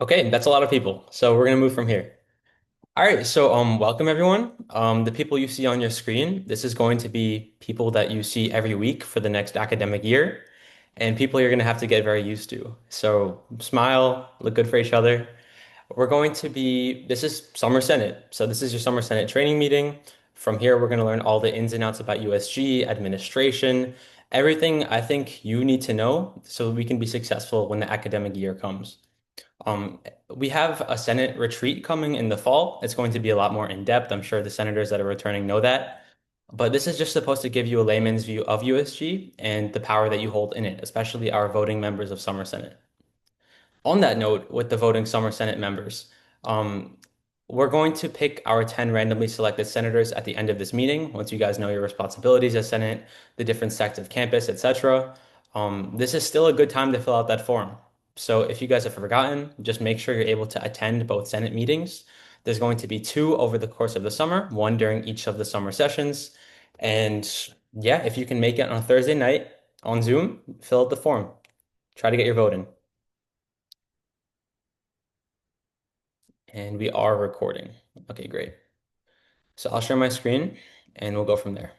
Okay, that's a lot of people. So we're gonna move from here. All right, so welcome everyone. The people you see on your screen, this is going to be people that you see every week for the next academic year, and people you're gonna have to get very used to. So smile, look good for each other. This is Summer Senate. So this is your Summer Senate training meeting. From here, we're gonna learn all the ins and outs about USG, administration, everything I think you need to know so we can be successful when the academic year comes. Um, we have a Senate retreat coming in the fall. It's going to be a lot more in depth. I'm sure the senators that are returning know that. But this is just supposed to give you a layman's view of USG and the power that you hold in it, especially our voting members of Summer Senate. On that note, with the voting Summer Senate members, um, we're going to pick our 10 randomly selected senators at the end of this meeting, once you guys know your responsibilities as Senate, the different sects of campus, etc. This is still a good time to fill out that form. So if you guys have forgotten, just make sure you're able to attend both Senate meetings. There's going to be two over the course of the summer, one during each of the summer sessions. And yeah, if you can make it on a Thursday night on Zoom, fill out the form. Try to get your vote in. And we are recording. Okay, great. So I'll share my screen and we'll go from there.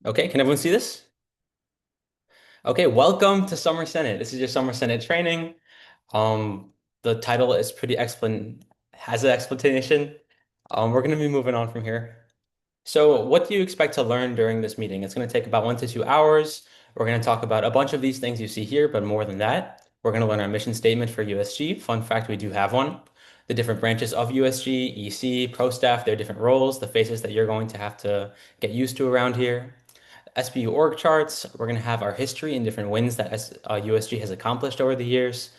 Okay, can everyone see this? Okay, welcome to Summer Senate. This is your Summer Senate training. The title is pretty has an explanation. We're going to be moving on from here. So, what do you expect to learn during this meeting? It's going to take about 1 to 2 hours. We're going to talk about a bunch of these things you see here, but more than that, we're going to learn our mission statement for USG. Fun fact, we do have one. The different branches of USG, EC, pro staff, their different roles, the faces that you're going to have to get used to around here. SBU org charts. We're going to have our history and different wins that USG has accomplished over the years.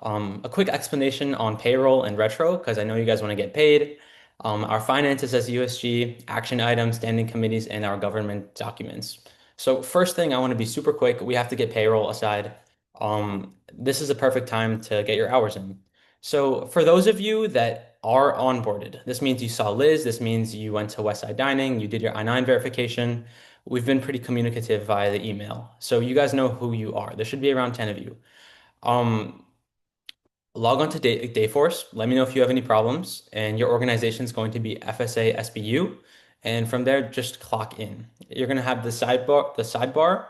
A quick explanation on payroll and retro, because I know you guys want to get paid. Our finances as USG, action items, standing committees, and our government documents. So first thing, I want to be super quick. We have to get payroll aside. This is a perfect time to get your hours in. So for those of you that are onboarded, this means you saw Liz, this means you went to Westside Dining, you did your I-9 verification. We've been pretty communicative via the email. So you guys know who you are. There should be around 10 of you. Um, Log on to Dayforce. Let me know if you have any problems. And your organization is going to be FSA SBU. And from there, just clock in. You're going to have the sidebar,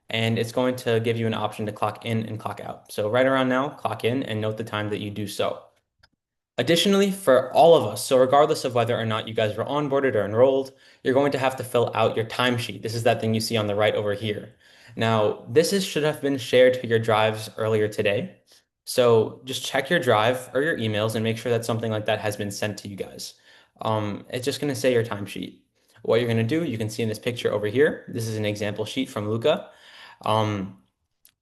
and it's going to give you an option to clock in and clock out. So right around now, clock in and note the time that you do so. Additionally, for all of us, so regardless of whether or not you guys were onboarded or enrolled, you're going to have to fill out your timesheet. This is that thing you see on the right over here. Now, should have been shared to your drives earlier today. So just check your drive or your emails and make sure that something like that has been sent to you guys. It's just going to say your timesheet. What you're going to do, you can see in this picture over here. This is an example sheet from Luca. Um,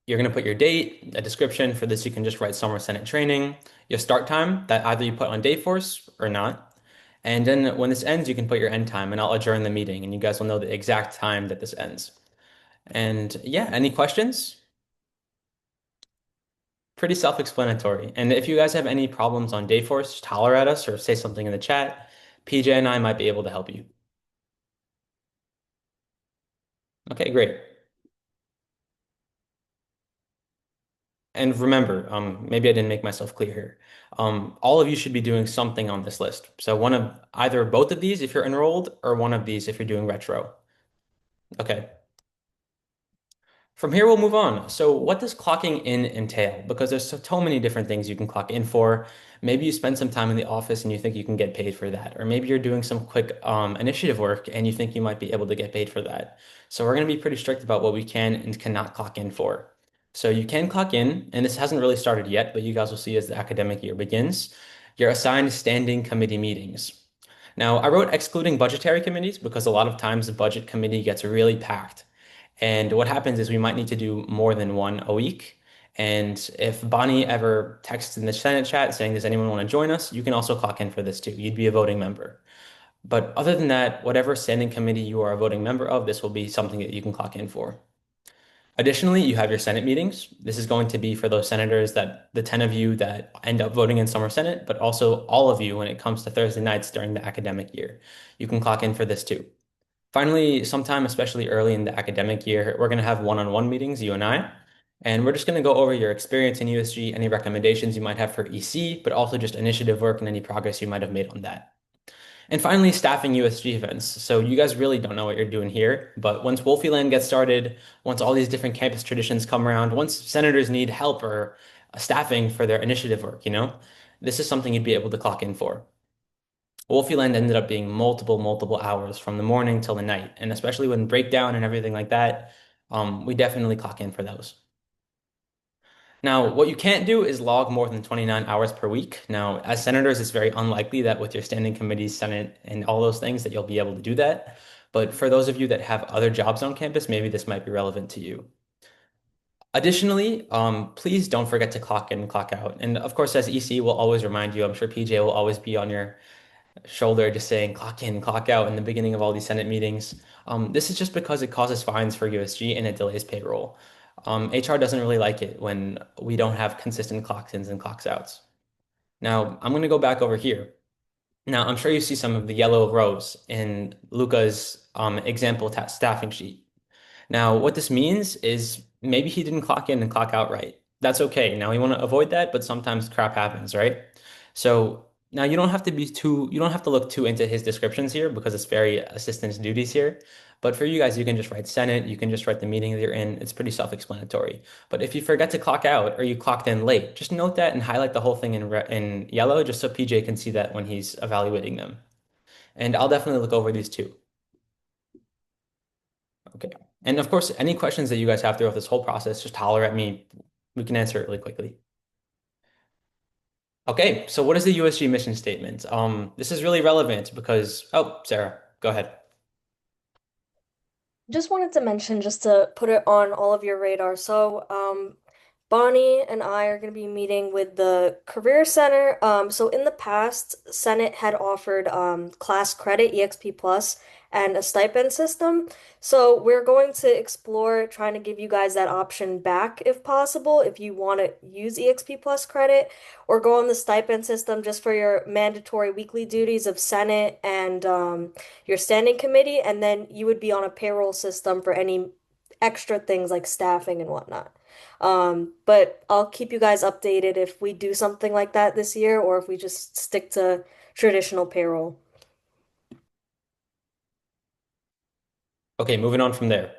you're going to put your date, a description. For this, you can just write Summer Senate training, your start time that either you put on Dayforce or not. And then when this ends, you can put your end time and I'll adjourn the meeting and you guys will know the exact time that this ends. And yeah, any questions? Pretty self-explanatory. And if you guys have any problems on Dayforce, just holler at us or say something in the chat. PJ and I might be able to help you. Okay, great. And remember, maybe I didn't make myself clear here. All of you should be doing something on this list. So one of either both of these if you're enrolled, or one of these if you're doing retro. Okay. From here, we'll move on. So what does clocking in entail? Because there's so many different things you can clock in for. Maybe you spend some time in the office and you think you can get paid for that. Or maybe you're doing some quick initiative work and you think you might be able to get paid for that. So we're going to be pretty strict about what we can and cannot clock in for. So you can clock in, and this hasn't really started yet, but you guys will see as the academic year begins. You're assigned standing committee meetings. Now, I wrote excluding budgetary committees because a lot of times the budget committee gets really packed. And what happens is we might need to do more than one a week. And if Bonnie ever texts in the Senate chat saying, does anyone want to join us? You can also clock in for this too. You'd be a voting member. But other than that, whatever standing committee you are a voting member of, this will be something that you can clock in for. Additionally, you have your Senate meetings. This is going to be for those senators that the 10 of you that end up voting in summer Senate, but also all of you when it comes to Thursday nights during the academic year. You can clock in for this too. Finally, sometime, especially early in the academic year, we're going to have one-on-one meetings, you and I, and we're just going to go over your experience in USG, any recommendations you might have for EC, but also just initiative work and any progress you might have made on that. And finally, staffing USG events. So you guys really don't know what you're doing here, but once Wolfieland gets started, once all these different campus traditions come around, once senators need help or staffing for their initiative work, this is something you'd be able to clock in for. Wolfieland ended up being multiple hours from the morning till the night, and especially when breakdown and everything like that, we definitely clock in for those. Now, what you can't do is log more than 29 hours per week. Now, as senators, it's very unlikely that with your standing committees, Senate, and all those things that you'll be able to do that. But for those of you that have other jobs on campus, maybe this might be relevant to you. Additionally, please don't forget to clock in and clock out. And of course, as EC, we'll always remind you, I'm sure PJ will always be on your shoulder just saying clock in, clock out in the beginning of all these Senate meetings. This is just because it causes fines for USG and it delays payroll. HR doesn't really like it when we don't have consistent clocks ins and clocks outs. Now, I'm going to go back over here. Now, I'm sure you see some of the yellow rows in Luca's example staffing sheet. Now, what this means is maybe he didn't clock in and clock out right. That's okay. Now, we want to avoid that, but sometimes crap happens, right? So now you don't have to look too into his descriptions here because it's very assistant's duties here. But for you guys, you can just write Senate, you can just write the meeting that you're in. It's pretty self-explanatory. But if you forget to clock out or you clocked in late, just note that and highlight the whole thing in yellow just so PJ can see that when he's evaluating them. And I'll definitely look over these too. Okay. And of course, any questions that you guys have throughout this whole process, just holler at me. We can answer it really quickly. Okay, so what is the USG mission statement? This is really relevant because, oh, Sarah, go ahead. Just wanted to mention, just to put it on all of your radar. Bonnie and I are going to be meeting with the Career Center. So in the past, Senate had offered class credit, EXP Plus, and a stipend system. So we're going to explore trying to give you guys that option back if possible, if you want to use EXP Plus credit, or go on the stipend system just for your mandatory weekly duties of Senate and your standing committee, and then you would be on a payroll system for any extra things like staffing and whatnot. But I'll keep you guys updated if we do something like that this year or if we just stick to traditional payroll. Okay, moving on from there.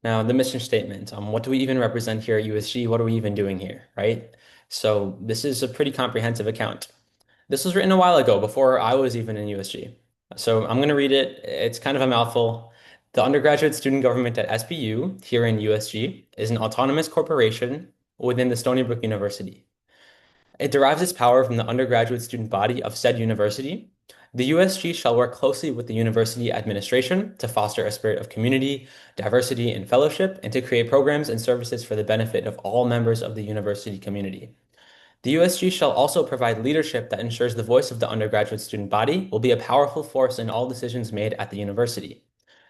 Now, the mission statement. What do we even represent here at USG? What are we even doing here, right? So this is a pretty comprehensive account. This was written a while ago, before I was even in USG. So I'm going to read it. It's kind of a mouthful. The undergraduate student government at SBU, here in USG, is an autonomous corporation within the Stony Brook University. It derives its power from the undergraduate student body of said university. The USG shall work closely with the university administration to foster a spirit of community, diversity, and fellowship, and to create programs and services for the benefit of all members of the university community. The USG shall also provide leadership that ensures the voice of the undergraduate student body will be a powerful force in all decisions made at the university.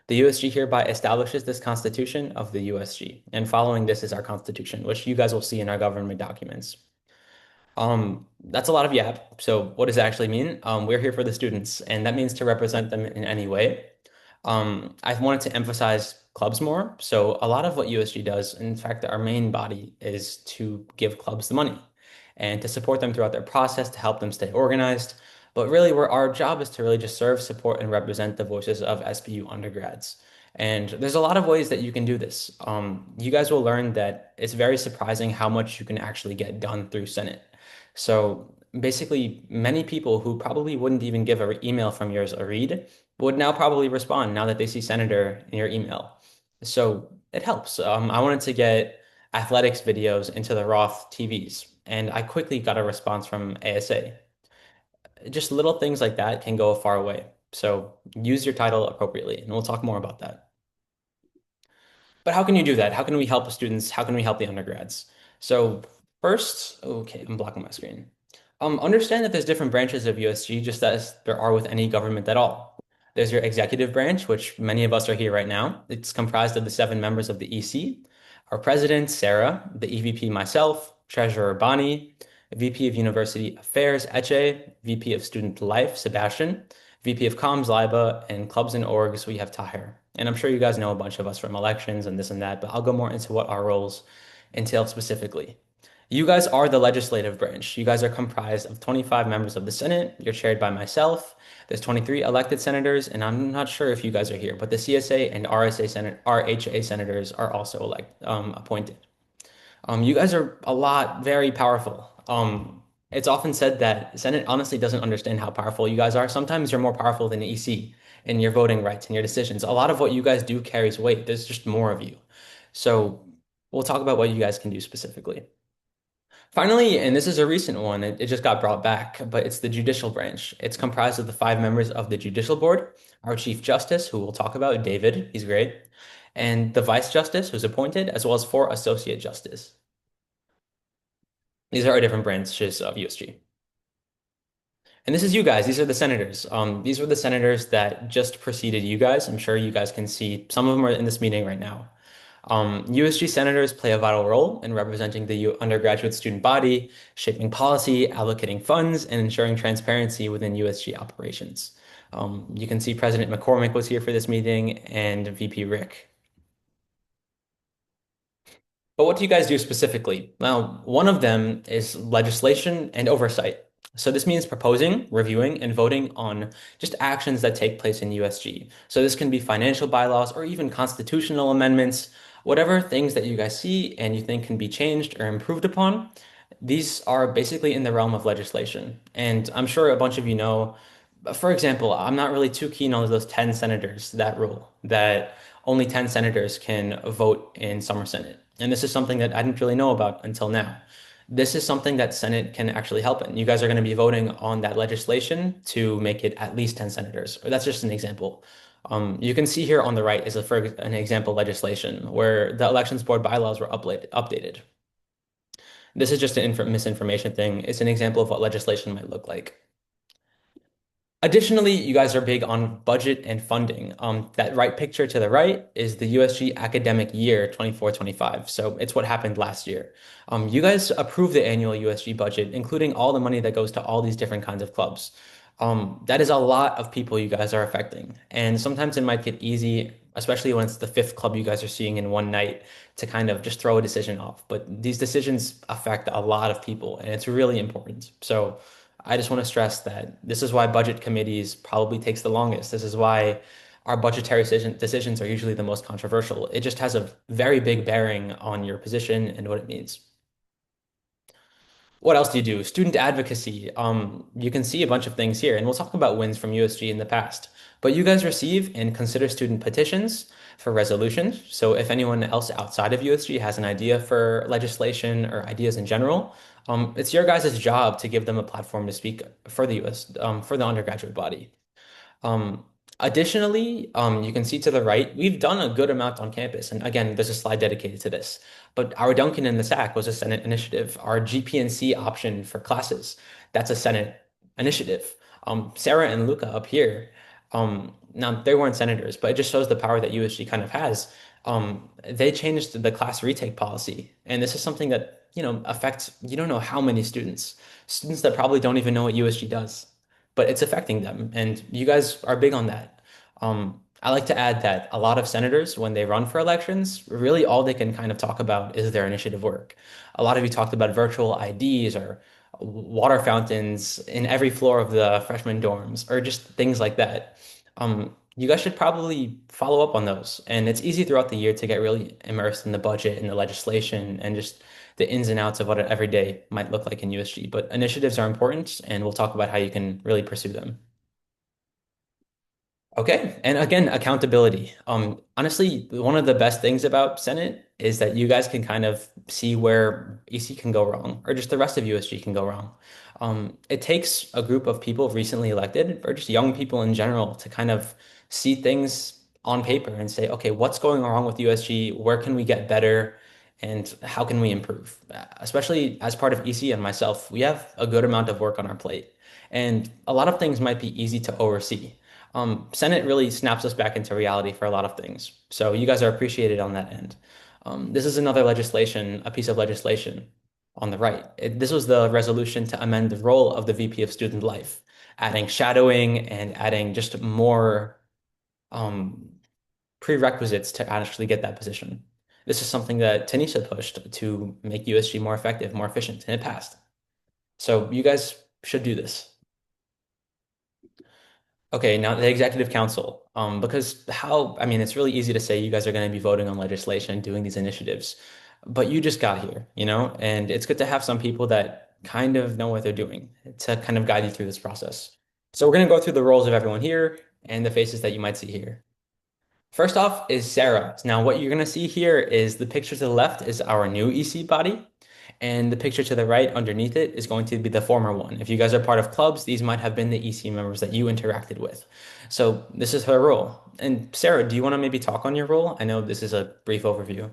The USG hereby establishes this Constitution of the USG, and following this is our Constitution, which you guys will see in our government documents. That's a lot of yap. So what does it actually mean? We're here for the students, and that means to represent them in any way. I wanted to emphasize clubs more. So a lot of what USG does, in fact, our main body is to give clubs the money and to support them throughout their process, to help them stay organized. But really, our job is to really just serve, support, and represent the voices of SBU undergrads. And there's a lot of ways that you can do this. You guys will learn that it's very surprising how much you can actually get done through Senate. So basically, many people who probably wouldn't even give an email from yours a read would now probably respond now that they see Senator in your email. So it helps. I wanted to get athletics videos into the Roth TVs, and I quickly got a response from ASA. Just little things like that can go a far way. So use your title appropriately, and we'll talk more about that. But how can you do that? How can we help the students? How can we help the undergrads? So first, okay, I'm blocking my screen. Understand that there's different branches of USG, just as there are with any government at all. There's your executive branch, which many of us are here right now. It's comprised of the 7 members of the EC. Our president, Sarah, the EVP, myself, treasurer, Bonnie, VP of University Affairs, Eche, VP of Student Life, Sebastian, VP of Comms, Liba, and Clubs and Orgs, we have Tahir. And I'm sure you guys know a bunch of us from elections and this and that, but I'll go more into what our roles entail specifically. You guys are the legislative branch. You guys are comprised of 25 members of the Senate. You're chaired by myself. There's 23 elected senators, and I'm not sure if you guys are here, but the CSA and RHA senators are also appointed. You guys are a lot very powerful. It's often said that Senate honestly doesn't understand how powerful you guys are. Sometimes you're more powerful than the EC in your voting rights and your decisions. A lot of what you guys do carries weight. There's just more of you. So we'll talk about what you guys can do specifically. Finally, and this is a recent one, it just got brought back, but it's the judicial branch. It's comprised of the five members of the judicial board, our Chief Justice, who we'll talk about, David, he's great, and the Vice Justice, who's appointed, as well as four Associate Justice. These are our different branches of USG. And this is you guys. These are the senators. These were the senators that just preceded you guys. I'm sure you guys can see some of them are in this meeting right now. USG senators play a vital role in representing the undergraduate student body, shaping policy, allocating funds, and ensuring transparency within USG operations. You can see President McCormick was here for this meeting and VP Rick. But what do you guys do specifically? Well, one of them is legislation and oversight. So this means proposing, reviewing, and voting on just actions that take place in USG. So this can be financial bylaws or even constitutional amendments, whatever things that you guys see and you think can be changed or improved upon. These are basically in the realm of legislation. And I'm sure a bunch of you know, for example, I'm not really too keen on those 10 senators, that rule, that only 10 senators can vote in summer Senate. And this is something that I didn't really know about until now. This is something that Senate can actually help in. You guys are going to be voting on that legislation to make it at least 10 senators. Or that's just an example. You can see here on the right is for an example legislation where the elections board bylaws were updated. This is just an misinformation thing. It's an example of what legislation might look like. Additionally, you guys are big on budget and funding. That right picture to the right is the USG academic year 24-25. So it's what happened last year. You guys approve the annual USG budget, including all the money that goes to all these different kinds of clubs. That is a lot of people you guys are affecting. And sometimes it might get easy, especially when it's the fifth club you guys are seeing in one night, to kind of just throw a decision off. But these decisions affect a lot of people, and it's really important. So I just want to stress that this is why budget committees probably takes the longest. This is why our budgetary decisions are usually the most controversial. It just has a very big bearing on your position and what it means. What else do you do? Student advocacy. You can see a bunch of things here, and we'll talk about wins from USG in the past. But you guys receive and consider student petitions for resolutions. So if anyone else outside of USG has an idea for legislation or ideas in general, it's your guys' job to give them a platform to speak for the for the undergraduate body. Um, Additionally, you can see to the right, we've done a good amount on campus. And again, there's a slide dedicated to this. But our Duncan in the Sack was a Senate initiative. Our GPNC option for classes, that's a Senate initiative. Sarah and Luca up here, now they weren't senators, but it just shows the power that USG kind of has. They changed the class retake policy. And this is something that, affects, you don't know how many students that probably don't even know what USG does, but it's affecting them. And you guys are big on that. I like to add that a lot of senators, when they run for elections, really all they can kind of talk about is their initiative work. A lot of you talked about virtual IDs or water fountains in every floor of the freshman dorms or just things like that. You guys should probably follow up on those. And it's easy throughout the year to get really immersed in the budget and the legislation and just the ins and outs of what an everyday might look like in USG. But initiatives are important, and we'll talk about how you can really pursue them. Okay, and again, accountability. Honestly, one of the best things about Senate is that you guys can kind of see where EC can go wrong, or just the rest of USG can go wrong. It takes a group of people recently elected, or just young people in general, to kind of see things on paper and say, okay, what's going wrong with USG? Where can we get better? And how can we improve? Especially as part of EC and myself, we have a good amount of work on our plate, and a lot of things might be easy to oversee. Senate really snaps us back into reality for a lot of things. So you guys are appreciated on that end. This is another legislation, a piece of legislation on the right. This was the resolution to amend the role of the VP of Student Life, adding shadowing and adding just more um, prerequisites to actually get that position. This is something that Tanisha pushed to make USG more effective, more efficient, and it passed. So you guys should do this. Okay, now the executive council. Because I mean, it's really easy to say you guys are going to be voting on legislation, doing these initiatives, but you just got here, and it's good to have some people that kind of know what they're doing to kind of guide you through this process. So we're going to go through the roles of everyone here and the faces that you might see here. First off is Sarah. Now, what you're going to see here is the picture to the left is our new EC body, and the picture to the right underneath it is going to be the former one. If you guys are part of clubs, these might have been the EC members that you interacted with. So this is her role. And Sarah, do you want to maybe talk on your role? I know this is a brief overview.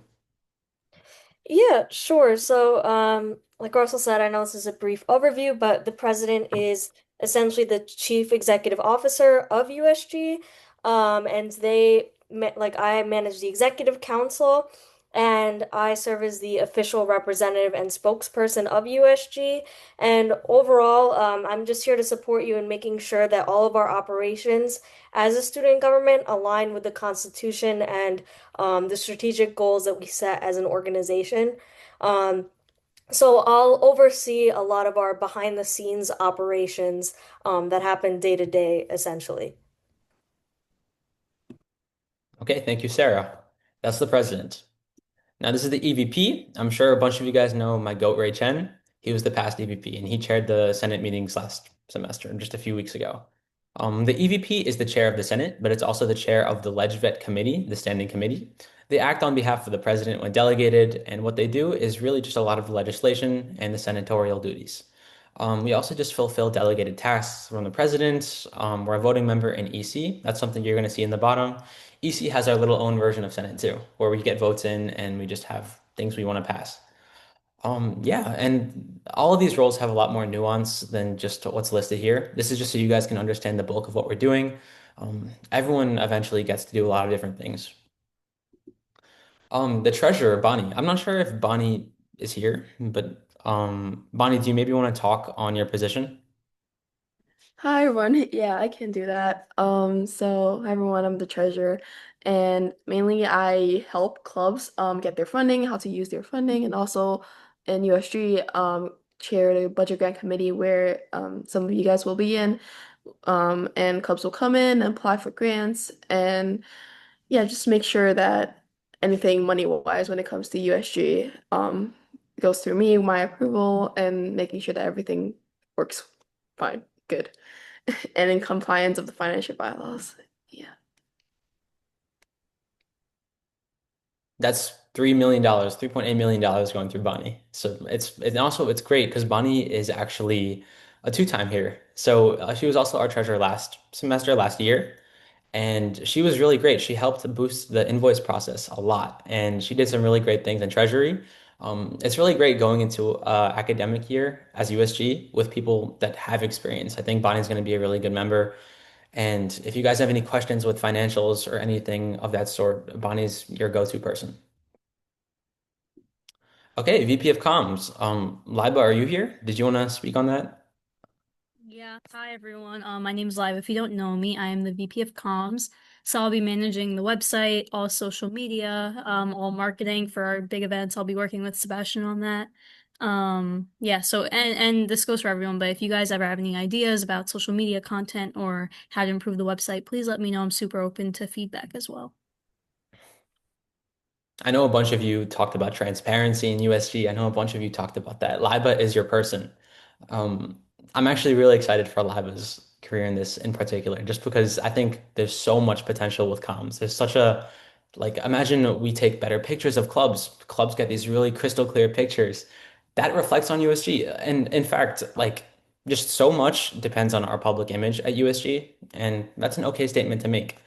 Yeah, sure. So, like Russell said, I know this is a brief overview, but the president is essentially the chief executive officer of USG. And like, I manage the executive council, and I serve as the official representative and spokesperson of USG. And overall, I'm just here to support you in making sure that all of our operations as a student government align with the Constitution and the strategic goals that we set as an organization. Um, so I'll oversee a lot of our behind the scenes operations that happen day to day, essentially. Okay, thank you, Sarah. That's the president. Now, this is the EVP. I'm sure a bunch of you guys know my goat, Ray Chen. He was the past EVP, and he chaired the Senate meetings last semester, just a few weeks ago. The EVP is the chair of the Senate, but it's also the chair of the LegVet committee, the standing committee. They act on behalf of the president when delegated, and what they do is really just a lot of the legislation and the senatorial duties. We also just fulfill delegated tasks from the president. We're a voting member in EC. That's something you're going to see in the bottom. EC has our little own version of Senate too, where we get votes in and we just have things we want to pass. Yeah, and all of these roles have a lot more nuance than just what's listed here. This is just so you guys can understand the bulk of what we're doing. Everyone eventually gets to do a lot of different things. The treasurer, Bonnie. I'm not sure if Bonnie is here, but Bonnie, do you maybe want to talk on your position? Hi everyone. Yeah, I can do that. Hi everyone, I'm the treasurer, and mainly I help clubs get their funding, how to use their funding, and also in USG chair the budget grant committee where some of you guys will be in. And clubs will come in and apply for grants, and yeah, just make sure that anything money-wise when it comes to USG goes through me, my approval, and making sure that everything works fine, good, and in compliance of the financial bylaws. Yeah. That's $3 million, $3.8 million going through Bonnie. So it's great because Bonnie is actually a two-time here. So she was also our treasurer last semester, last year, and she was really great. She helped boost the invoice process a lot, and she did some really great things in treasury. It's really great going into academic year as USG with people that have experience. I think Bonnie's going to be a really good member. And if you guys have any questions with financials or anything of that sort, Bonnie's your go-to person. Okay, VP of Comms. Liba, are you here? Did you want to speak on that? Yeah, hi everyone. My name is Live. If you don't know me, I am the VP of Comms. So I'll be managing the website, all social media, all marketing for our big events. I'll be working with Sebastian on that. Yeah, so and this goes for everyone, but if you guys ever have any ideas about social media content or how to improve the website, please let me know. I'm super open to feedback as well. I know a bunch of you talked about transparency in USG. I know a bunch of you talked about that. Liba is your person. Um, I'm actually really excited for Liba's career in this in particular, just because I think there's so much potential with comms. There's such a, like, imagine we take better pictures of clubs. Clubs get these really crystal clear pictures. That reflects on USG. And in fact, like, just so much depends on our public image at USG. And that's an okay statement to make.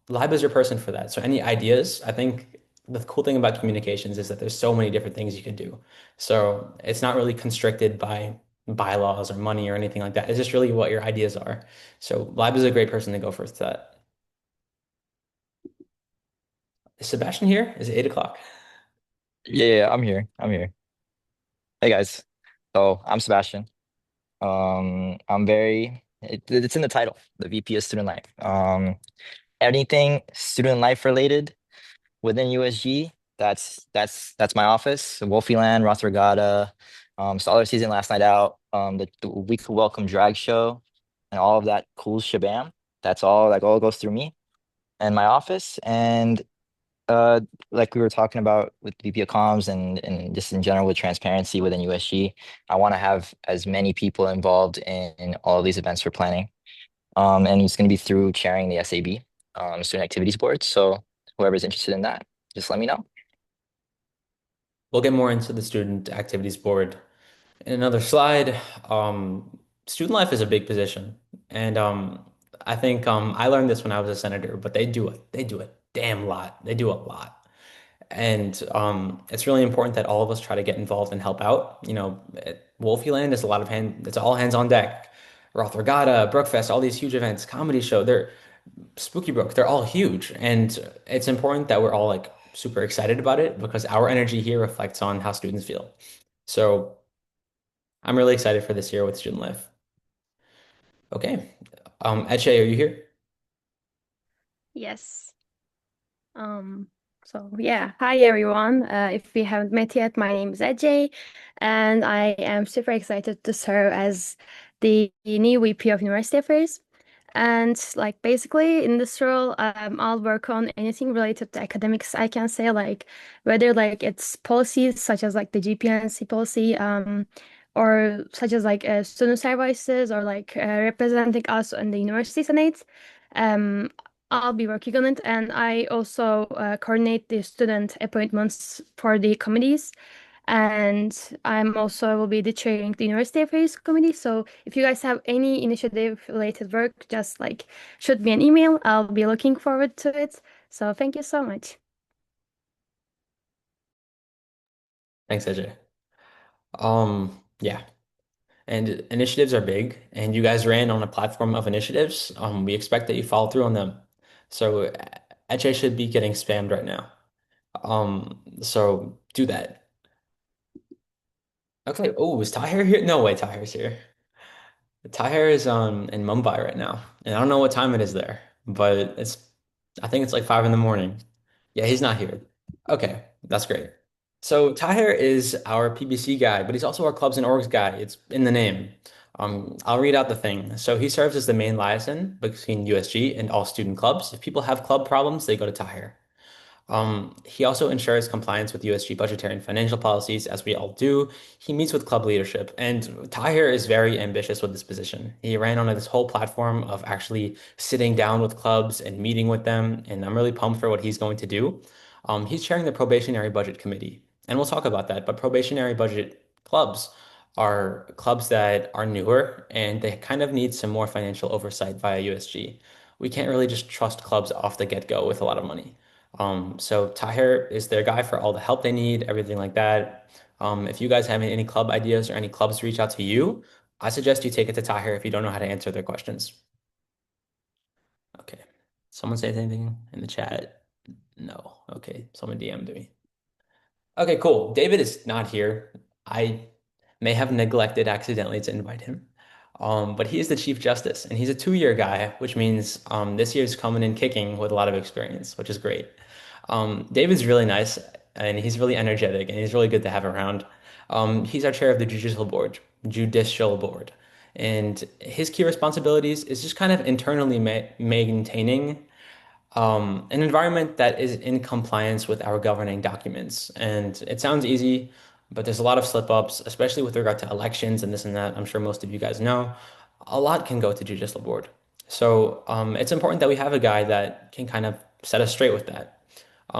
Lib is your person for that. So any ideas? I think the cool thing about communications is that there's so many different things you can do. So it's not really constricted by bylaws or money or anything like that. It's just really what your ideas are. So Lib is a great person to go first to that. Is Sebastian here? Is it 8 o'clock? Yeah, I'm here. I'm here. Hey guys. So I'm Sebastian. It's in the title, the VP of Student Life. Anything student life related within USG, that's my office. Wolfie Land, Roth Regatta, Scholar Season, Last Night Out, the Weekly Welcome Drag Show, and all of that cool shabam. That all goes through me and my office. And Uh, like we were talking about with VP of Comms and just in general with transparency within USG, I want to have as many people involved in all of these events we're planning. And it's going to be through chairing the SAB, Student Activities Board. So whoever's interested in that, just let me know. We'll get more into the student activities board in another slide. Student life is a big position, and I think I learned this when I was a senator, but they do a damn lot. They do a lot. And it's really important that all of us try to get involved and help out. Wolfie Land is a lot of it's all hands on deck. Roth Regatta, Brookfest, all these huge events, comedy show, they're Spooky Brook, they're all huge. And it's important that we're all like super excited about it because our energy here reflects on how students feel. So I'm really excited for this year with Student Life. Okay. Eche, are you here? Yes. Um, so yeah, hi everyone. If we haven't met yet, my name is Ajay, and I am super excited to serve as the new VP of University Affairs. And like basically in this role, I'll work on anything related to academics. I can say like whether like it's policies such as like the GPNC policy, or such as like student services or like representing us in the university senate. Um, I'll be working on it, and I also coordinate the student appointments for the committees. And I'm also will be the chairing the University Affairs Committee. So if you guys have any initiative related work, just like shoot me an email. I'll be looking forward to it. So thank you so much. Thanks, Eche. Yeah. And initiatives are big, and you guys ran on a platform of initiatives. We expect that you follow through on them. So Eche should be getting spammed right now. So do that. Okay. Oh, is Tahir here? No way, Tahir's here. Tahir is in Mumbai right now, and I don't know what time it is there, but I think it's like 5 in the morning. Yeah, he's not here. Okay, that's great. So Tahir is our PBC guy, but he's also our clubs and orgs guy. It's in the name. I'll read out the thing. So he serves as the main liaison between USG and all student clubs. If people have club problems, they go to Tahir. He also ensures compliance with USG budgetary and financial policies, as we all do. He meets with club leadership, and Tahir is very ambitious with this position. He ran on this whole platform of actually sitting down with clubs and meeting with them, and I'm really pumped for what he's going to do. He's chairing the probationary budget committee, and we'll talk about that. But probationary budget clubs are clubs that are newer, and they kind of need some more financial oversight via USG. We can't really just trust clubs off the get-go with a lot of money. So Tahir is their guy for all the help they need, everything like that. If you guys have any club ideas or any clubs reach out to you, I suggest you take it to Tahir if you don't know how to answer their questions. Okay. Someone say anything in the chat? No. Okay. Someone DM'd me. Okay, cool. David is not here. I may have neglected accidentally to invite him. But he is the Chief Justice, and he's a 2 year guy, which means this year's coming in kicking with a lot of experience, which is great. David's really nice, and he's really energetic, and he's really good to have around. He's our chair of the judicial board, and his key responsibilities is just kind of internally maintaining an environment that is in compliance with our governing documents. And it sounds easy, but there's a lot of slip-ups, especially with regard to elections and this and that. I'm sure most of you guys know. A lot can go to judicial board. So it's important that we have a guy that can kind of set us straight with that.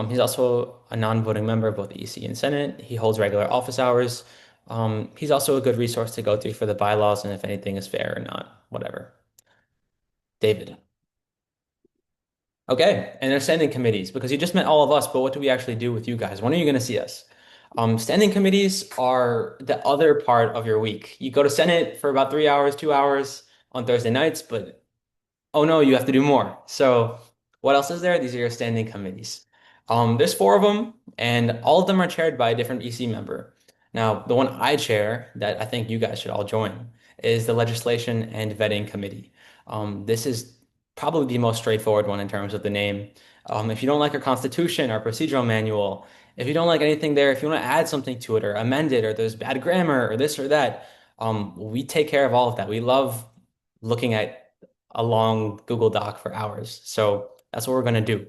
He's also a non-voting member of both the EC and Senate. He holds regular office hours. He's also a good resource to go through for the bylaws and if anything is fair or not, whatever. David. Okay, and they're standing committees because you just met all of us, but what do we actually do with you guys? When are you going to see us? Standing committees are the other part of your week. You go to Senate for about 3 hours, 2 hours on Thursday nights, but oh no, you have to do more. So what else is there? These are your standing committees. There's four of them, and all of them are chaired by a different EC member. Now, the one I chair that I think you guys should all join is the Legislation and Vetting Committee. This is probably the most straightforward one in terms of the name. If you don't like our Constitution, our procedural manual, if you don't like anything there, if you want to add something to it or amend it, or there's bad grammar or this or that, we take care of all of that. We love looking at a long Google Doc for hours. So that's what we're going to do.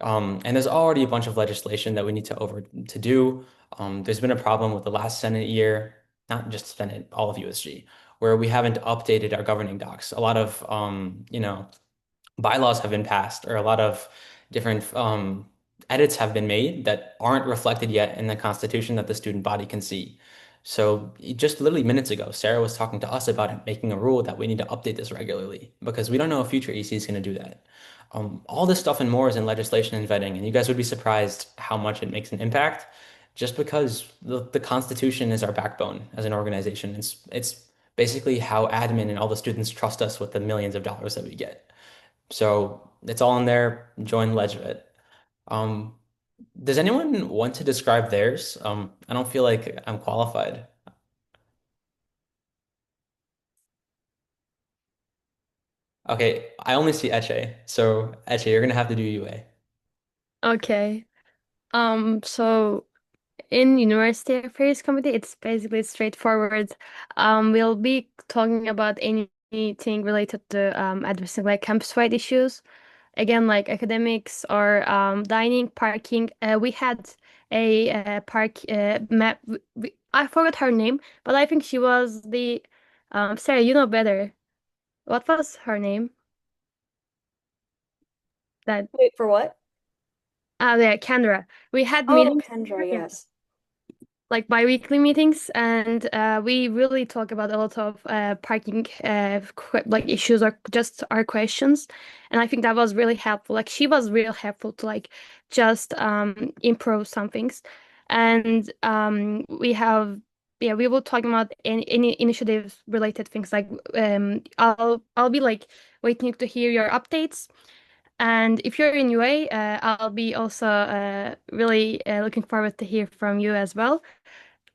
And there's already a bunch of legislation that we need to do. There's been a problem with the last Senate year, not just Senate, all of USG, where we haven't updated our governing docs. A lot of bylaws have been passed, or a lot of different edits have been made that aren't reflected yet in the Constitution that the student body can see. So just literally minutes ago, Sarah was talking to us about making a rule that we need to update this regularly because we don't know if future EC is going to do that. All this stuff and more is in legislation and vetting, and you guys would be surprised how much it makes an impact just because the Constitution is our backbone as an organization. It's basically how admin and all the students trust us with the millions of dollars that we get. So it's all in there. Join Legit. Um, does anyone want to describe theirs? I don't feel like I'm qualified. Okay, I only see Eche. So Eche, you're gonna have to do UA. Okay. So in University Affairs Committee, it's basically straightforward. We'll be talking about anything related to addressing like campus-wide issues. Again, like academics or dining, parking. We had a park map. I forgot her name, but I think she was the Sarah, you know better. What was her name? That Wait, for what? yeah, Kendra. We had Oh, meetings. Kendra, Yeah, yes. like bi-weekly meetings, and we really talk about a lot of parking like issues or just our questions, and I think that was really helpful. Like she was real helpful to like just improve some things, and we have yeah we will talk about any initiatives related things like I'll be like waiting to hear your updates. And if you're in UA, I'll be also really looking forward to hear from you as well,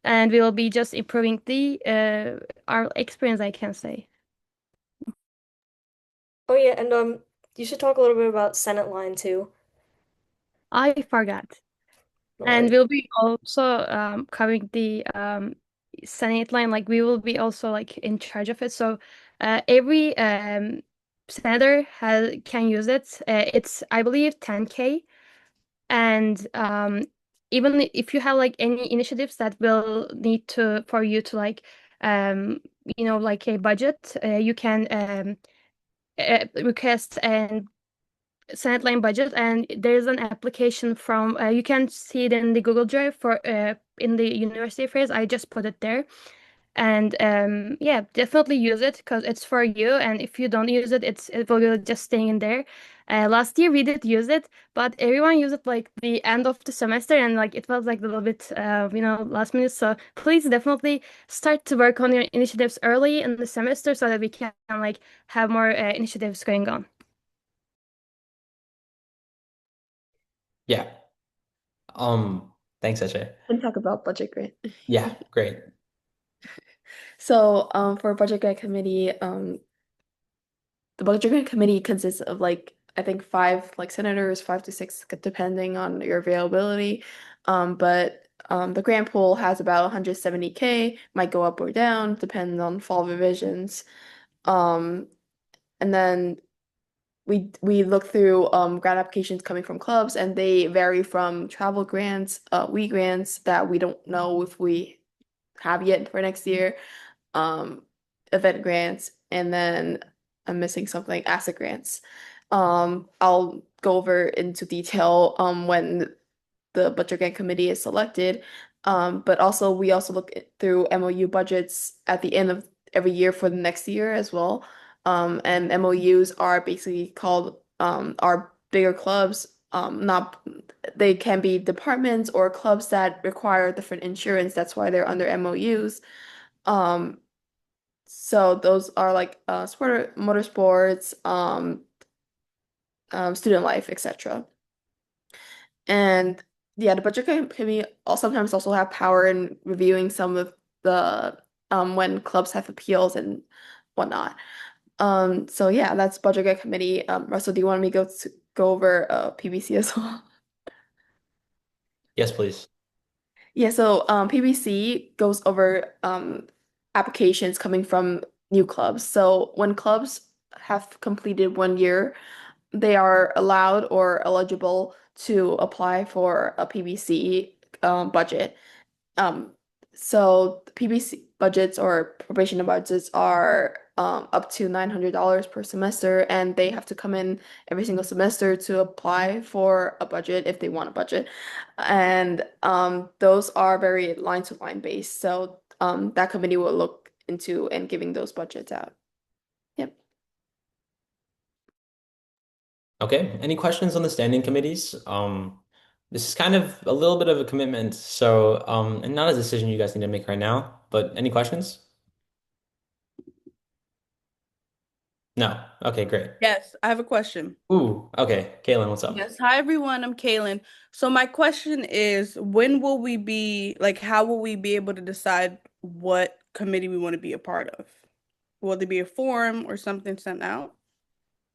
and we will be just improving the our experience, I can say. Oh yeah, and you should talk a little bit about Senate line too. I forgot. No And worries. we'll be also covering the Senate line, like we will be also like in charge of it. So every senator has can use it. It's I believe 10K. And even if you have like any initiatives that will need to for you to like like a budget, you can request and Senate line budget, and there's an application from you can see it in the Google Drive for in the university affairs. I just put it there. And yeah, definitely use it because it's for you. And if you don't use it, it will be just staying in there. Last year we did use it, but everyone used it like the end of the semester, and like it was like a little bit last minute. So please definitely start to work on your initiatives early in the semester so that we can like have more initiatives going on. Yeah. Thanks, Eche. And talk about budget grant. Yeah, great. So, for budget grant committee, the budget grant committee consists of like I think five like senators, 5 to 6, depending on your availability. But the grant pool has about 170K, might go up or down, depending on fall revisions. Um, and then we look through grant applications coming from clubs, and they vary from travel grants, grants that we don't know if we have yet for next year, um, event grants, and then I'm missing something, asset grants. I'll go over into detail when the budget grant committee is selected. But also we also look through MOU budgets at the end of every year for the next year as well. And MOUs are basically called our bigger clubs. Not they can be departments or clubs that require different insurance. That's why they're under MOUs. Um, so those are like motorsports, student life, etc. And yeah, the committee sometimes also have power in reviewing some of the when clubs have appeals and whatnot. So yeah, that's budget committee. Russell, do you want me to go over PBC as well? Yes, please. Yeah, so PBC goes over applications coming from new clubs. So when clubs have completed 1 year, they are allowed or eligible to apply for a PBC budget. Um, so the PBC budgets or probation budgets are up to $900 per semester, and they have to come in every single semester to apply for a budget if they want a budget. And those are very line to line based. So that committee will look into and giving those budgets out. Yep. Okay. Any questions on the standing committees? This is kind of a little bit of a commitment, so and not a decision you guys need to make right now, but any questions? No. Okay, great. Yes, I have a question. Ooh, okay. Kaylin, what's up? Yes, hi everyone, I'm Kaylin. So my question is, when will we be, like, how will we be able to decide what committee we want to be a part of? Will there be a form or something sent out?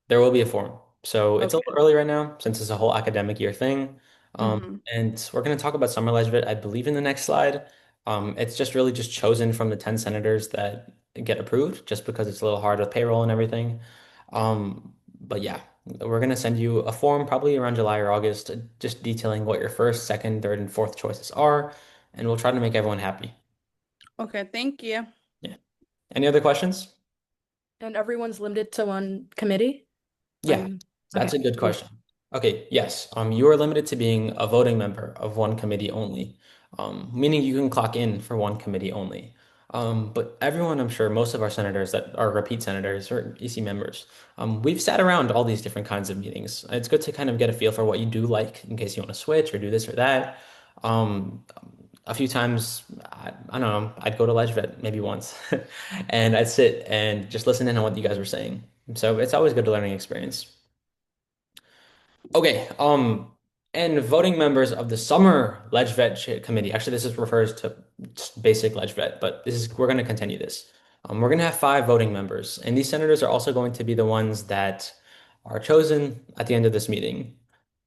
There will be a forum. So it's a Okay. little early right now since it's a whole academic year thing. Mm-hmm. And we're going to talk about summer legislate, I believe, in the next slide. It's just really just chosen from the 10 senators that get approved just because it's a little hard with payroll and everything. But yeah, we're going to send you a form probably around July or August, just detailing what your first, second, third, and fourth choices are. And we'll try to make everyone happy. Okay, thank you. Yeah. Any other questions? And everyone's limited to one committee? Yeah, that's Okay, a good cool. question. Okay, yes. You are limited to being a voting member of one committee only, meaning you can clock in for one committee only. But everyone, I'm sure, most of our senators that are repeat senators or EC members, we've sat around all these different kinds of meetings. It's good to kind of get a feel for what you do like in case you want to switch or do this or that. Um, a few times, I don't know, I'd go to LegVet maybe once, and I'd sit and just listen in on what you guys were saying. So it's always good to learning experience. Okay, and voting members of the summer committee. Actually, this is refers to just basic LegVet, but this is we're going to continue this. We're going to have 5 voting members, and these senators are also going to be the ones that are chosen at the end of this meeting.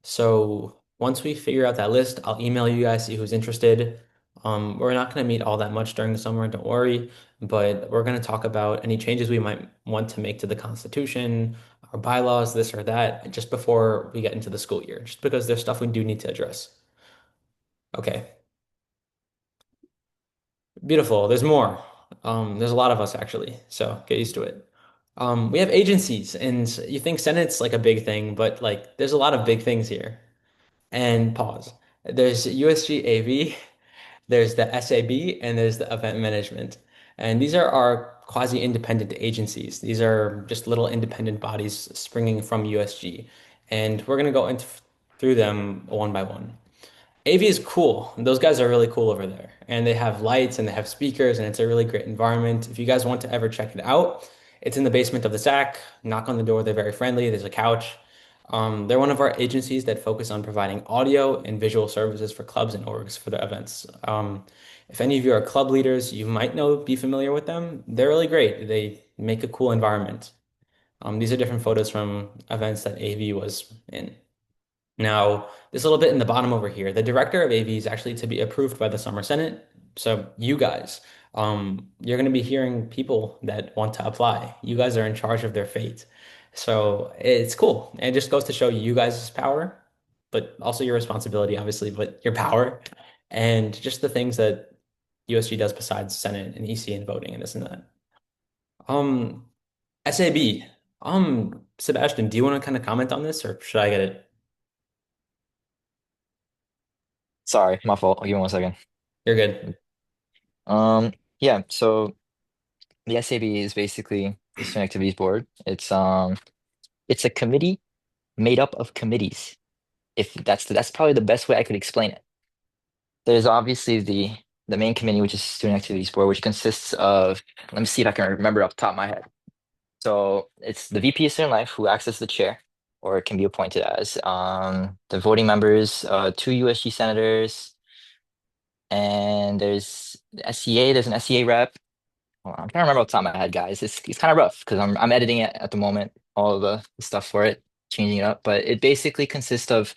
So once we figure out that list, I'll email you guys, see who's interested. We're not going to meet all that much during the summer, don't worry, but we're going to talk about any changes we might want to make to the Constitution, our bylaws, this or that, just before we get into the school year, just because there's stuff we do need to address. Okay, beautiful. There's more. There's a lot of us actually, so get used to it. We have agencies, and you think Senate's like a big thing, but like there's a lot of big things here. And pause. There's USG AV, there's the SAB, and there's the event management. And these are our quasi-independent agencies. These are just little independent bodies springing from USG. And we're going to go into through them one by one. AV is cool. Those guys are really cool over there. And they have lights and they have speakers, and it's a really great environment. If you guys want to ever check it out, it's in the basement of the SAC. Knock on the door, they're very friendly. There's a couch. They're one of our agencies that focus on providing audio and visual services for clubs and orgs for their events. If any of you are club leaders, you might be familiar with them. They're really great. They make a cool environment. These are different photos from events that AV was in. Now, this little bit in the bottom over here, the director of AV is actually to be approved by the Summer Senate. So you guys, you're going to be hearing people that want to apply. You guys are in charge of their fate. So it's cool. And it just goes to show you guys' power, but also your responsibility, obviously, but your power and just the things that USG does besides Senate and EC and voting and this and that. Um, SAB. Sebastian, do you want to kind of comment on this or should I get it? Sorry, my fault. Give me 1 second. You're good. Yeah, so the SAB is basically the Student Activities Board. It's a committee made up of committees. If that's probably the best way I could explain it. There's obviously the main committee, which is Student Activities Board, which consists of, let me see if I can remember off the top of my head. So it's the VP of Student Life who acts as the chair. or can be appointed as. The voting members, two USG senators, and there's the SCA. There's an SCA rep. Hold on, I'm trying to remember off the top of my head, guys. It's kind of rough because I'm editing it at the moment, all of the stuff for it, changing it up. But it basically consists of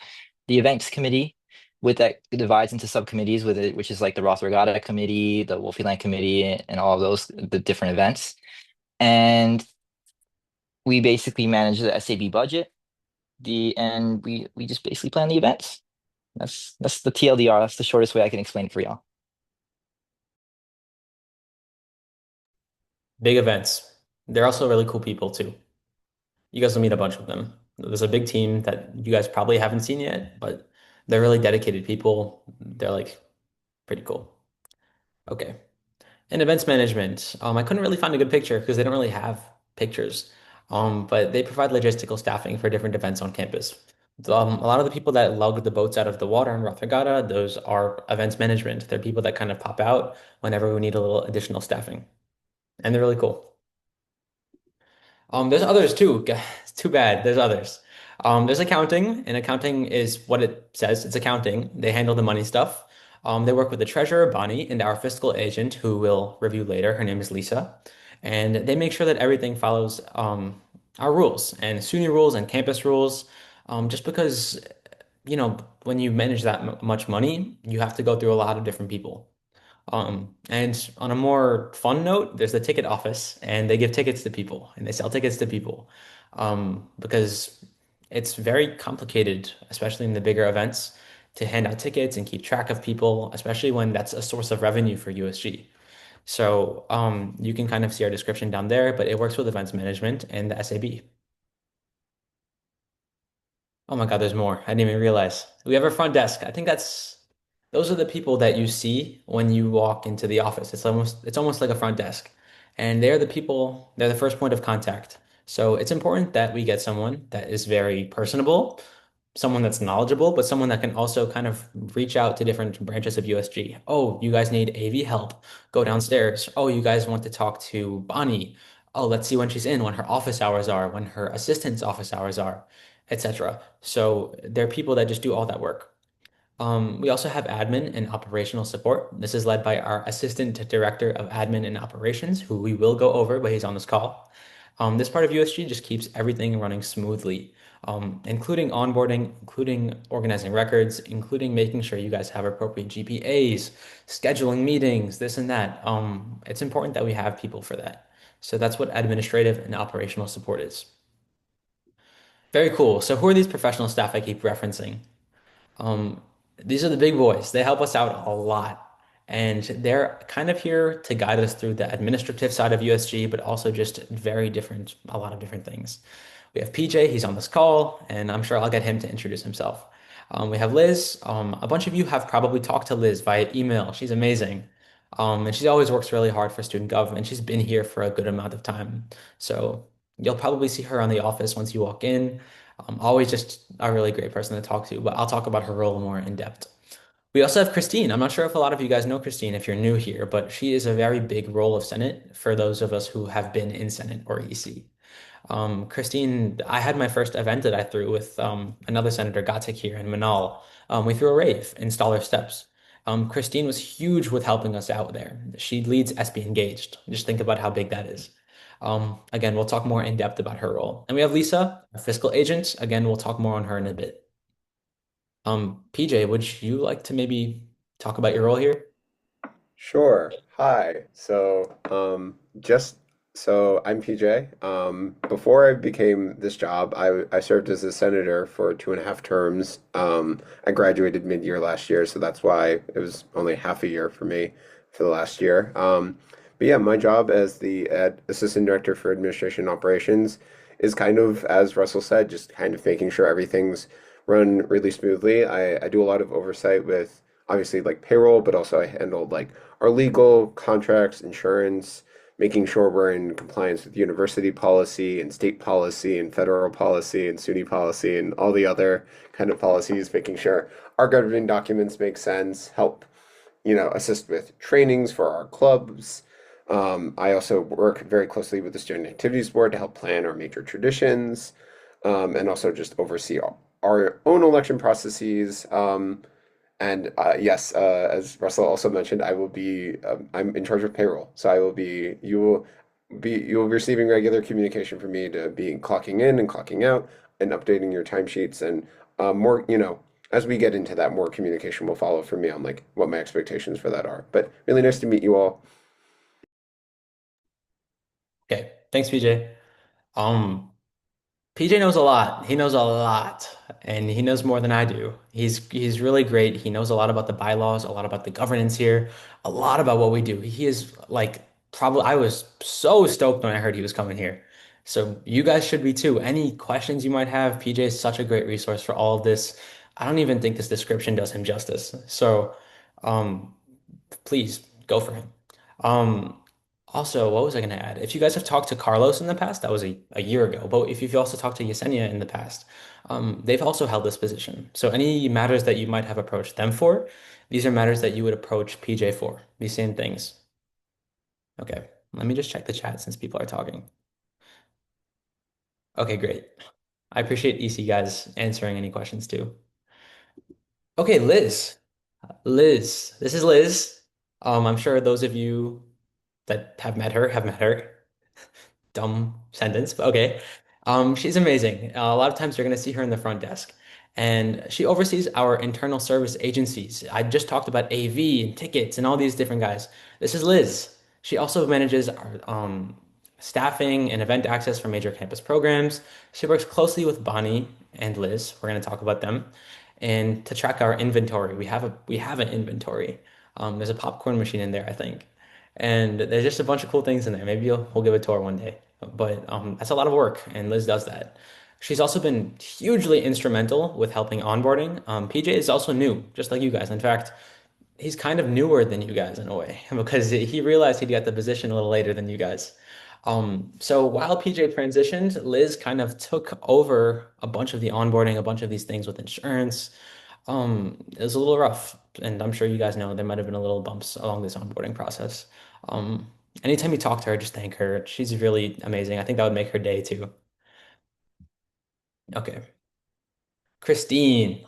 the events committee, with that divides into subcommittees with it, which is like the Roth Regatta Committee, the Wolfie Land Committee, and all of those the different events. And we basically manage the SAB budget. And we just basically plan the events. That's the TLDR. That's the shortest way I can explain it for y'all. Big events. They're also really cool people too. You guys will meet a bunch of them. There's a big team that you guys probably haven't seen yet, but they're really dedicated people. They're like pretty cool. Okay. And events management. I couldn't really find a good picture because they don't really have pictures. But they provide logistical staffing for different events on campus. A lot of the people that lug the boats out of the water in Roth Regatta, those are events management. They're people that kind of pop out whenever we need a little additional staffing. And they're really cool. There's others too. It's too bad. There's others. There's accounting, and accounting is what it says. It's accounting. They handle the money stuff. They work with the treasurer, Bonnie, and our fiscal agent, who we'll review later. Her name is Lisa. And they make sure that everything follows our rules and SUNY rules and campus rules. Just because, when you manage that much money, you have to go through a lot of different people. And on a more fun note, there's the ticket office, and they give tickets to people, and they sell tickets to people, because it's very complicated, especially in the bigger events, to hand out tickets and keep track of people, especially when that's a source of revenue for USG. So you can kind of see our description down there, but it works with events management and the SAB. Oh my God, there's more. I didn't even realize. We have a front desk. I think those are the people that you see when you walk into the office. It's almost like a front desk. And they're the first point of contact. So it's important that we get someone that is very personable, someone that's knowledgeable, but someone that can also kind of reach out to different branches of USG. Oh, you guys need AV help. Go downstairs. Oh, you guys want to talk to Bonnie. Oh, let's see when she's in, when her office hours are, when her assistant's office hours are, etc. So there are people that just do all that work. We also have admin and operational support. This is led by our Assistant Director of Admin and Operations, who we will go over, but he's on this call. This part of USG just keeps everything running smoothly, including onboarding, including organizing records, including making sure you guys have appropriate GPAs, scheduling meetings, this and that. It's important that we have people for that. So that's what administrative and operational support is. Very cool. So who are these professional staff I keep referencing? Um, these are the big boys. They help us out a lot. And they're kind of here to guide us through the administrative side of USG, but also just a lot of different things. We have PJ, he's on this call, and I'm sure I'll get him to introduce himself. We have Liz. A bunch of you have probably talked to Liz via email. She's amazing. And she always works really hard for student government. She's been here for a good amount of time. So you'll probably see her on the office once you walk in. Always just a really great person to talk to, but I'll talk about her role more in depth. We also have Christine. I'm not sure if a lot of you guys know Christine if you're new here, but she is a very big role of Senate for those of us who have been in Senate or EC. Christine, I had my first event that I threw with another Senator Gatik here in Manal. We threw a rave in Stoller Steps. Christine was huge with helping us out there. She leads SB Engaged. Just think about how big that is. Again, we'll talk more in depth about her role. And we have Lisa, our fiscal agent. Again, we'll talk more on her in a bit. PJ, would you like to maybe talk about your role here? Sure. Hi. Just so I'm PJ. Before I became this job, I served as a senator for 2.5 terms. I graduated mid-year last year, so that's why it was only half a year for me for the last year. But yeah, my job as the Assistant Director for Administration and Operations is kind of, as Russell said, just kind of making sure everything's run really smoothly. I do a lot of oversight with obviously like payroll, but also I handled like our legal, contracts, insurance, making sure we're in compliance with university policy and state policy and federal policy and SUNY policy and all the other kind of policies, making sure our governing documents make sense, help, assist with trainings for our clubs. I also work very closely with the Student Activities Board to help plan our major traditions. and also just oversee our own election processes. And yes, as Russell also mentioned, I'm in charge of payroll. So you will be receiving regular communication from me to be clocking in and clocking out and updating your timesheets and more, as we get into that, more communication will follow from me on like what my expectations for that are. But really nice to meet you all. Okay, thanks, PJ. Um, PJ knows a lot. He knows a lot, and he knows more than I do. He's really great. He knows a lot about the bylaws, a lot about the governance here, a lot about what we do. He is like probably I was so stoked when I heard he was coming here. So you guys should be too. Any questions you might have, PJ is such a great resource for all of this. I don't even think this description does him justice. So, um, please go for him. Um, Also, what was I going to add? If you guys have talked to Carlos in the past, that was a year ago. But if you've also talked to Yesenia in the past, they've also held this position. So any matters that you might have approached them for, these are matters that you would approach PJ for. These same things. Okay, let me just check the chat since people are talking. Okay, great. I appreciate EC guys answering any questions too. Okay, Liz. Liz, this is Liz. I'm sure those of you that have met her. Dumb sentence, but okay. She's amazing. A lot of times you're going to see her in the front desk, and she oversees our internal service agencies. I just talked about AV and tickets and all these different guys. This is Liz. She also manages our staffing and event access for major campus programs. She works closely with Bonnie and Liz. We're going to talk about them, and to track our inventory. We have an inventory. There's a popcorn machine in there, I think. And there's just a bunch of cool things in there. Maybe we'll give a tour one day. But that's a lot of work, and Liz does that. She's also been hugely instrumental with helping onboarding. PJ is also new, just like you guys. In fact, he's kind of newer than you guys in a way because he realized he'd get the position a little later than you guys. So while PJ transitioned, Liz kind of took over a bunch of the onboarding, a bunch of these things with insurance. It was a little rough, and I'm sure you guys know there might have been a little bumps along this onboarding process. Um, Anytime you talk to her, just thank her. She's really amazing. I think that would make her day too. Okay. Christine.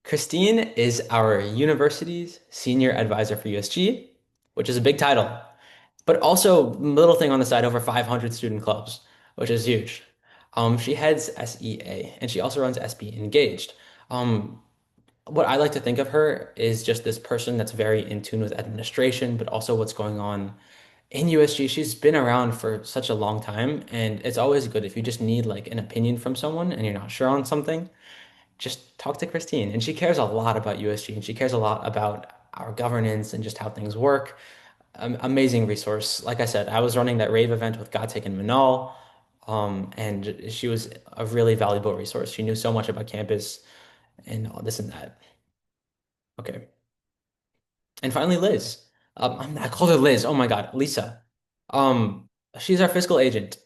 Christine is our university's senior advisor for USG, which is a big title, but also little thing on the side, over 500 student clubs, which is huge. She heads SEA and she also runs SB Engaged. Um, what I like to think of her is just this person that's very in tune with administration, but also what's going on in USG. She's been around for such a long time, and it's always good if you just need like an opinion from someone and you're not sure on something, just talk to Christine. And she cares a lot about USG and she cares a lot about our governance and just how things work. Amazing resource. Like I said, I was running that rave event with Gatik and Manal, and she was a really valuable resource. She knew so much about campus and all this and that. Okay. And finally, Liz. I called her Liz. Oh my God, Lisa. Um, she's our fiscal agent.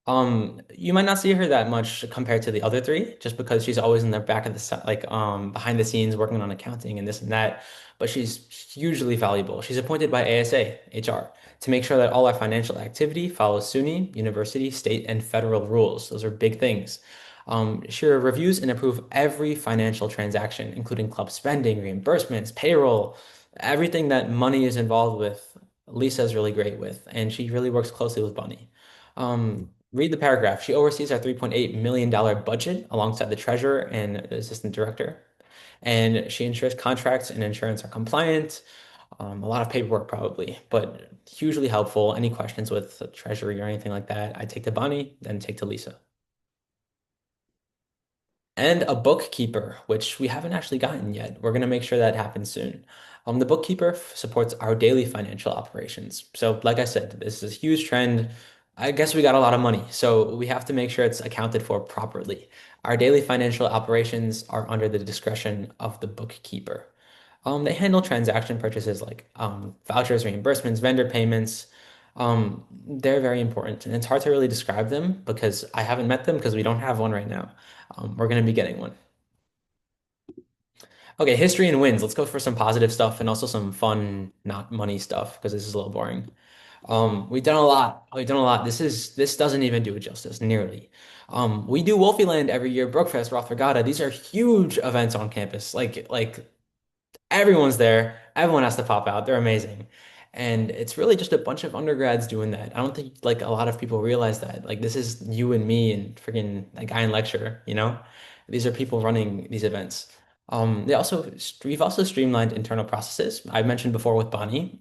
You might not see her that much compared to the other three, just because she's always in the back of the behind the scenes working on accounting and this and that. But she's hugely valuable. She's appointed by ASA HR to make sure that all our financial activity follows SUNY, university, state, and federal rules. Those are big things. She reviews and approves every financial transaction, including club spending, reimbursements, payroll, everything that money is involved with. Lisa's really great with, and she really works closely with Bunny. Read the paragraph. She oversees our $3.8 million budget alongside the treasurer and the assistant director. And she ensures contracts and insurance are compliant. A lot of paperwork probably, but hugely helpful. Any questions with the treasury or anything like that, I take to Bonnie, then take to Lisa. And a bookkeeper, which we haven't actually gotten yet. We're going to make sure that happens soon. The bookkeeper supports our daily financial operations. So, like I said, this is a huge trend. I guess we got a lot of money, so we have to make sure it's accounted for properly. Our daily financial operations are under the discretion of the bookkeeper. They handle transaction purchases like vouchers, reimbursements, vendor payments. They're very important, and it's hard to really describe them because I haven't met them because we don't have one right now. We're going to be getting one. Okay, history and wins. Let's go for some positive stuff and also some fun, not money stuff because this is a little boring. We've done a lot. We've done a lot. This doesn't even do it justice nearly. We do Wolfieland every year, Brookfest, Roth Regatta. These are huge events on campus. Like everyone's there. Everyone has to pop out. They're amazing. And it's really just a bunch of undergrads doing that. I don't think like a lot of people realize that. Like this is you and me and freaking a guy in lecture, you know? These are people running these events. We've also streamlined internal processes. I mentioned before with Bonnie.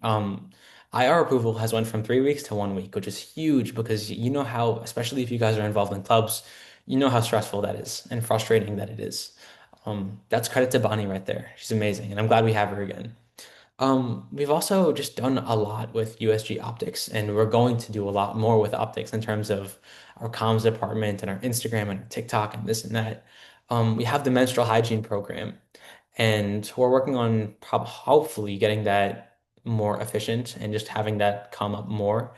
IR approval has went from 3 weeks to 1 week, which is huge because you know how, especially if you guys are involved in clubs, you know how stressful that is and frustrating that it is. That's credit to Bonnie right there. She's amazing, and I'm glad we have her again. We've also just done a lot with USG optics, and we're going to do a lot more with optics in terms of our comms department and our Instagram and our TikTok and this and that. We have the menstrual hygiene program, and we're working on hopefully getting that more efficient and just having that come up more.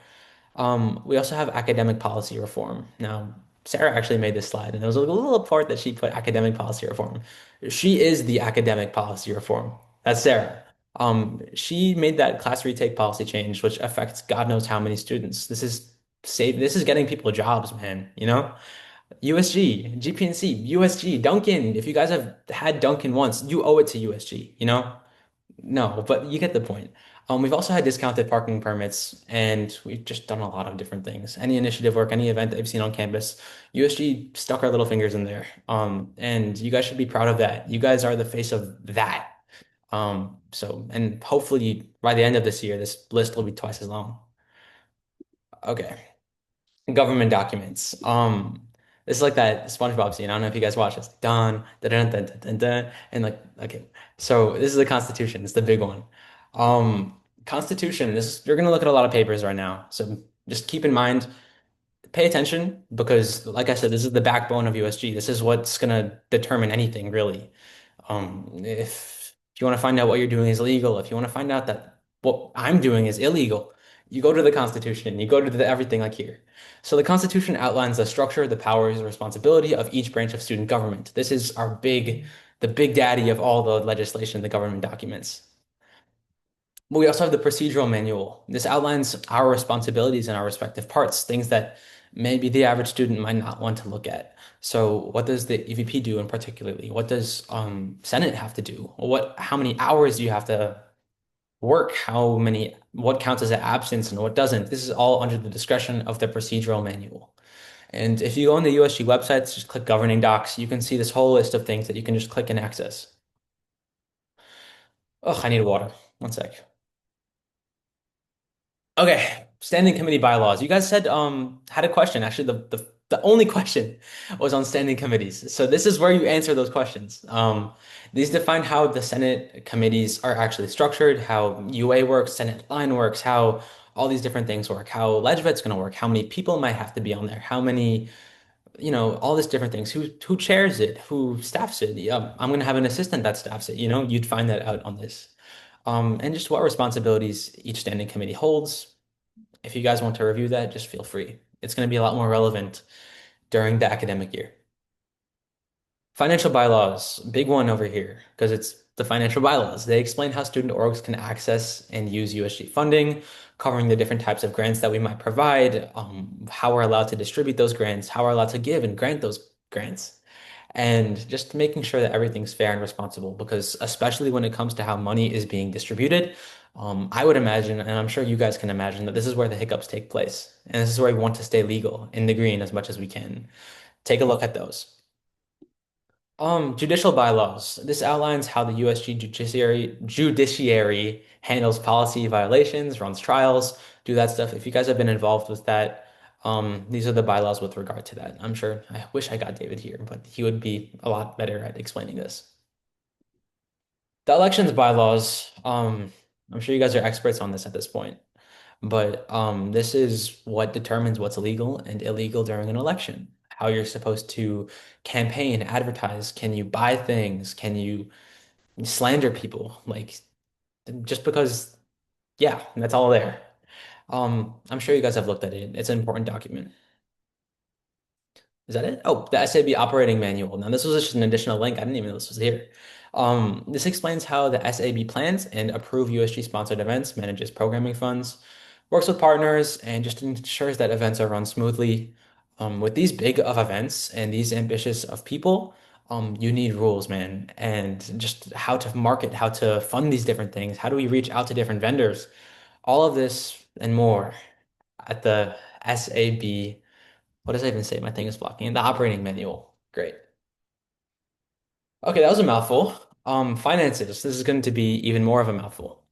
We also have academic policy reform. Now, Sarah actually made this slide, and there was a little part that she put academic policy reform. She is the academic policy reform. That's Sarah. She made that class retake policy change, which affects God knows how many students. This is getting people jobs, man, you know? USG, GPNC, USG, Duncan. If you guys have had Duncan once, you owe it to USG, you know? No, but you get the point. We've also had discounted parking permits, and we've just done a lot of different things. Any initiative work, any event that I've seen on campus, USG stuck our little fingers in there. And you guys should be proud of that. You guys are the face of that. And hopefully by the end of this year, this list will be twice as long. Okay. Government documents. This is like that SpongeBob scene. I don't know if you guys watch this. Dun, dun, dun, dun, dun, dun, dun. And like, okay. So this is the Constitution. It's the big one. Constitution. You're gonna look at a lot of papers right now. So just keep in mind, pay attention because, like I said, this is the backbone of USG. This is what's gonna determine anything really. If you want to find out what you're doing is illegal, if you want to find out that what I'm doing is illegal, you go to the Constitution, you go to everything like here. So the Constitution outlines the structure, the powers, and responsibility of each branch of student government. This is the big daddy of all the legislation, the government documents. But we also have the procedural manual. This outlines our responsibilities in our respective parts, things that maybe the average student might not want to look at. So what does the EVP do in particularly? What does Senate have to do? How many hours do you have to work? What counts as an absence and what doesn't? This is all under the discretion of the procedural manual. And if you go on the USG websites, just click governing docs, you can see this whole list of things that you can just click and access. Oh, I need water. One sec. Okay, standing committee bylaws. You guys said had a question. Actually, the only question was on standing committees. So this is where you answer those questions. These define how the Senate committees are actually structured, how UA works, Senate line works, how all these different things work, how LegVet's going to work, how many people might have to be on there, how many, all these different things. Who chairs it, who staffs it. Yeah, I'm going to have an assistant that staffs it. You'd find that out on this. And just what responsibilities each standing committee holds. If you guys want to review that, just feel free. It's going to be a lot more relevant during the academic year. Financial bylaws, big one over here, because it's the financial bylaws. They explain how student orgs can access and use USG funding, covering the different types of grants that we might provide, how we're allowed to distribute those grants, how we're allowed to give and grant those grants, and just making sure that everything's fair and responsible, because especially when it comes to how money is being distributed, I would imagine, and I'm sure you guys can imagine, that this is where the hiccups take place. And this is where we want to stay legal in the green as much as we can. Take a look at those. Judicial bylaws. This outlines how the USG judiciary handles policy violations, runs trials, do that stuff. If you guys have been involved with that, these are the bylaws with regard to that. I wish I got David here, but he would be a lot better at explaining this. The elections bylaws, I'm sure you guys are experts on this at this point, but this is what determines what's legal and illegal during an election. How you're supposed to campaign, advertise. Can you buy things? Can you slander people? Like just because, yeah, that's all there. I'm sure you guys have looked at it. It's an important document. Is that it? Oh, the SAB operating manual. Now, this was just an additional link. I didn't even know this was here. This explains how the SAB plans and approve USG sponsored events, manages programming funds. works with partners and just ensures that events are run smoothly. With these big of events and these ambitious of people, you need rules, man, and just how to market, how to fund these different things. How do we reach out to different vendors? All of this and more at the SAB. What does I even say? My thing is blocking. In the operating manual. Great. Okay, that was a mouthful. Finances. This is going to be even more of a mouthful.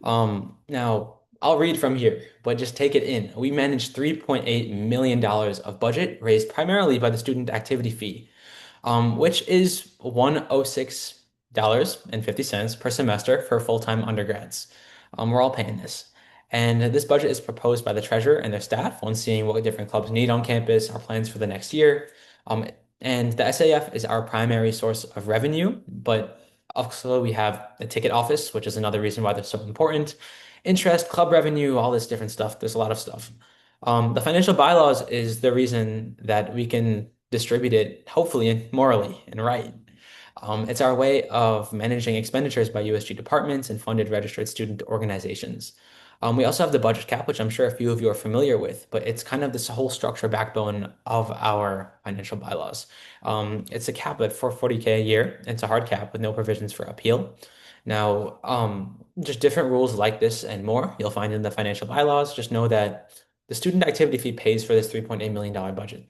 Now I'll read from here, but just take it in. We managed $3.8 million of budget raised primarily by the student activity fee, which is $106.50 per semester for full-time undergrads. We're all paying this. And this budget is proposed by the treasurer and their staff when seeing what different clubs need on campus, our plans for the next year. Um, and the SAF is our primary source of revenue, but also we have the ticket office, which is another reason why they're so important. Interest, club revenue, all this different stuff. There's a lot of stuff. The financial bylaws is the reason that we can distribute it, hopefully and morally and right. It's our way of managing expenditures by USG departments and funded registered student organizations. We also have the budget cap, which I'm sure a few of you are familiar with, but it's kind of this whole structure backbone of our financial bylaws. It's a cap at 440K a year. It's a hard cap with no provisions for appeal. Now, just different rules like this and more you'll find in the financial bylaws. Just know that the student activity fee pays for this $3.8 million budget.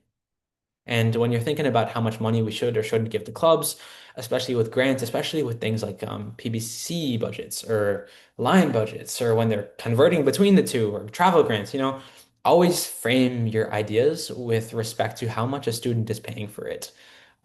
And when you're thinking about how much money we should or shouldn't give to clubs, especially with grants, especially with things like PBC budgets or line budgets, or when they're converting between the two, or travel grants, always frame your ideas with respect to how much a student is paying for it.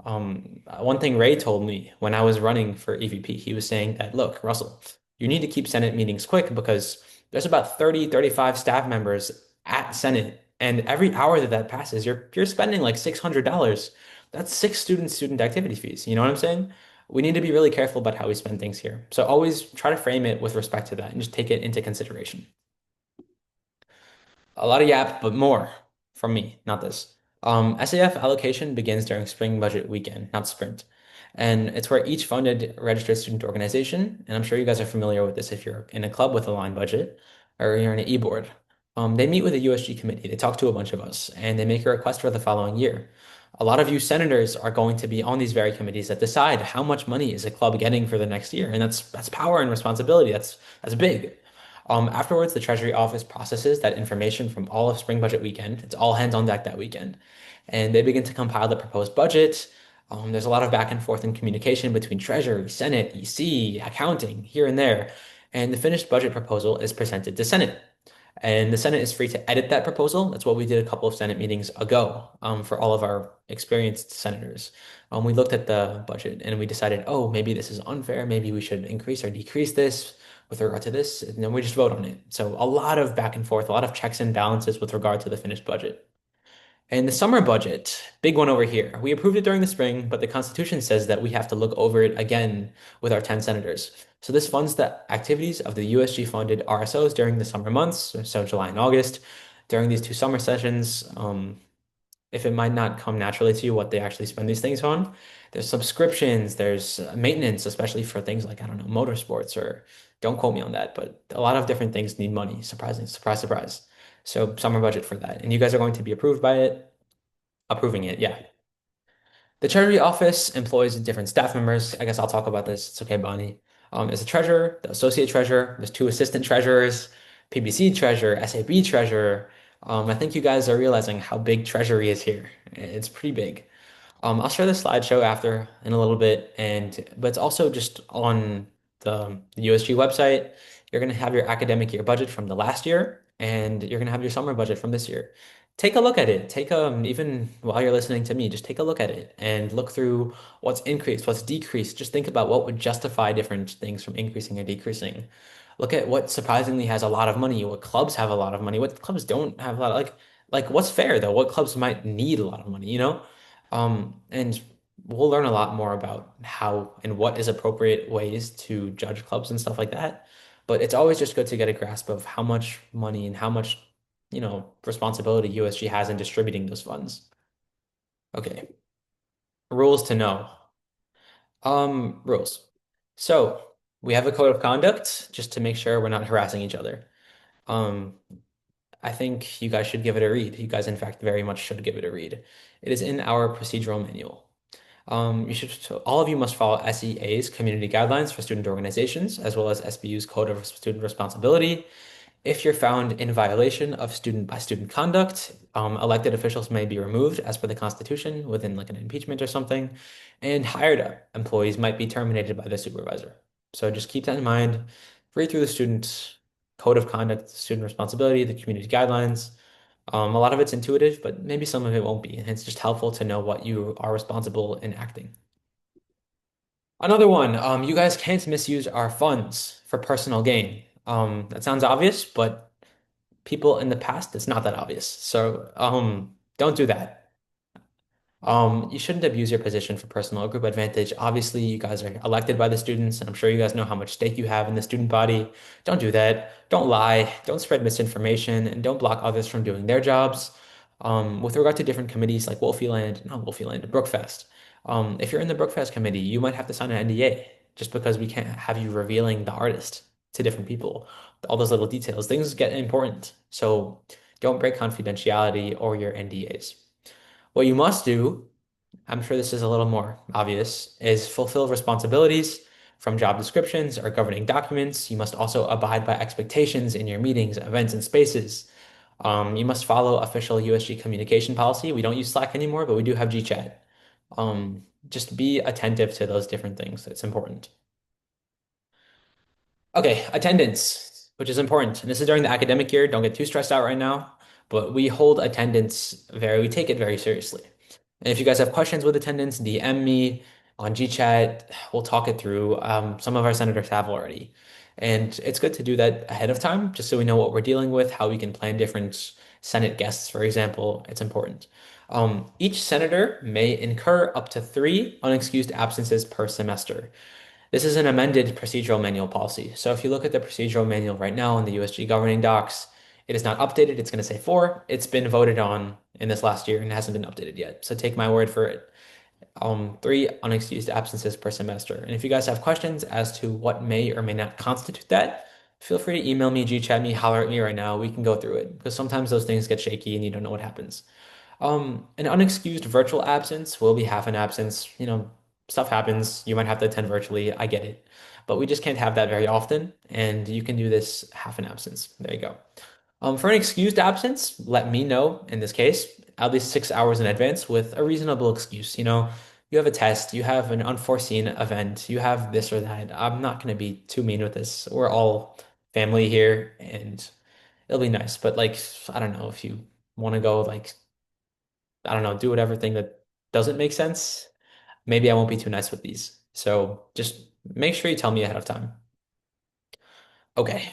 One thing Ray told me when I was running for EVP, he was saying that, look, Russell, you need to keep Senate meetings quick because there's about 30, 35 staff members at Senate. And every hour that passes, you're spending like $600. That's six student activity fees. You know what I'm saying? We need to be really careful about how we spend things here. So always try to frame it with respect to that and just take it into consideration. A lot of yap, but more from me, not this. SAF allocation begins during spring budget weekend, not sprint. And it's where each funded registered student organization, and I'm sure you guys are familiar with this if you're in a club with a line budget or you're in an e-board. They meet with a USG committee. They talk to a bunch of us and they make a request for the following year. A lot of you senators are going to be on these very committees that decide how much money is a club getting for the next year. And that's power and responsibility. That's big. Afterwards, the Treasury Office processes that information from all of spring budget weekend. It's all hands on deck that weekend. And they begin to compile the proposed budget. There's a lot of back and forth and communication between Treasury, Senate, EC, accounting, here and there. And the finished budget proposal is presented to Senate. And the Senate is free to edit that proposal. That's what we did a couple of Senate meetings ago for all of our experienced senators. We looked at the budget and we decided, oh, maybe this is unfair. Maybe we should increase or decrease this with regard to this. And then we just vote on it. So a lot of back and forth, a lot of checks and balances with regard to the finished budget. And the summer budget, big one over here. We approved it during the spring, but the Constitution says that we have to look over it again with our 10 senators. So this funds the activities of the USG funded RSOs during the summer months, so July and August. During these two summer sessions, if it might not come naturally to you what they actually spend these things on, there's subscriptions, there's maintenance, especially for things like, I don't know, motorsports, or don't quote me on that, but a lot of different things need money. Surprising, surprise, surprise. So summer budget for that. And you guys are going to be approved by it, approving it, yeah. The Treasury Office employs different staff members. I guess I'll talk about this. It's okay, Bonnie. There's a treasurer, the associate treasurer, there's two assistant treasurers, PBC treasurer, SAB treasurer. I think you guys are realizing how big treasury is here. It's pretty big. I'll share the slideshow after in a little bit, but it's also just on the USG website. You're gonna have your academic year budget from the last year, and you're gonna have your summer budget from this year. Take a look at it. Take even while you're listening to me, just take a look at it and look through what's increased, what's decreased. Just think about what would justify different things from increasing or decreasing. Look at what surprisingly has a lot of money, what clubs have a lot of money, what clubs don't have a lot of, like what's fair though, what clubs might need a lot of money, you know? And we'll learn a lot more about how and what is appropriate ways to judge clubs and stuff like that. But it's always just good to get a grasp of how much money and how much, responsibility USG has in distributing those funds. Okay, rules to know. Rules. So we have a code of conduct just to make sure we're not harassing each other. Um, I think you guys should give it a read. You guys, in fact, very much should give it a read. It is in our procedural manual. So all of you must follow SEA's community guidelines for student organizations, as well as SBU's Code of Student Responsibility. If you're found in violation of student by student conduct, elected officials may be removed as per the Constitution within like an impeachment or something, and hired employees might be terminated by the supervisor. So just keep that in mind. Read through the student code of conduct, student responsibility, the community guidelines. A lot of it's intuitive, but maybe some of it won't be. And it's just helpful to know what you are responsible in acting. Another one, you guys can't misuse our funds for personal gain. That sounds obvious, but people in the past, it's not that obvious. So don't do that. You shouldn't abuse your position for personal or group advantage. Obviously, you guys are elected by the students, and I'm sure you guys know how much stake you have in the student body. Don't do that. Don't lie. Don't spread misinformation, and don't block others from doing their jobs. With regard to different committees like not Wolfieland, Brookfest. If you're in the Brookfest committee, you might have to sign an NDA just because we can't have you revealing the artist to different people. All those little details, things get important. So don't break confidentiality or your NDAs. What you must do, I'm sure this is a little more obvious, is fulfill responsibilities from job descriptions or governing documents. You must also abide by expectations in your meetings, events, and spaces. You must follow official USG communication policy. We don't use Slack anymore, but we do have GChat. Just be attentive to those different things. It's important. Okay, attendance, which is important. And this is during the academic year. Don't get too stressed out right now, but we take it very seriously. And if you guys have questions with attendance, DM me on GChat. We'll talk it through. Some of our senators have already. And it's good to do that ahead of time, just so we know what we're dealing with, how we can plan different Senate guests, for example. It's important. Each senator may incur up to 3 unexcused absences per semester. This is an amended procedural manual policy. So if you look at the procedural manual right now in the USG governing docs, it is not updated. It's going to say 4. It's been voted on in this last year and hasn't been updated yet. So take my word for it. 3 unexcused absences per semester. And if you guys have questions as to what may or may not constitute that, feel free to email me, GChat me, holler at me right now. We can go through it because sometimes those things get shaky and you don't know what happens. An unexcused virtual absence will be half an absence. Stuff happens. You might have to attend virtually. I get it. But we just can't have that very often. And you can do this half an absence. There you go. For an excused absence, let me know in this case, at least 6 hours in advance with a reasonable excuse. You have a test, you have an unforeseen event, you have this or that. I'm not going to be too mean with this. We're all family here and it'll be nice. But like, I don't know if you want to go like, I don't know, do whatever thing that doesn't make sense. Maybe I won't be too nice with these. So just make sure you tell me ahead of time. Okay.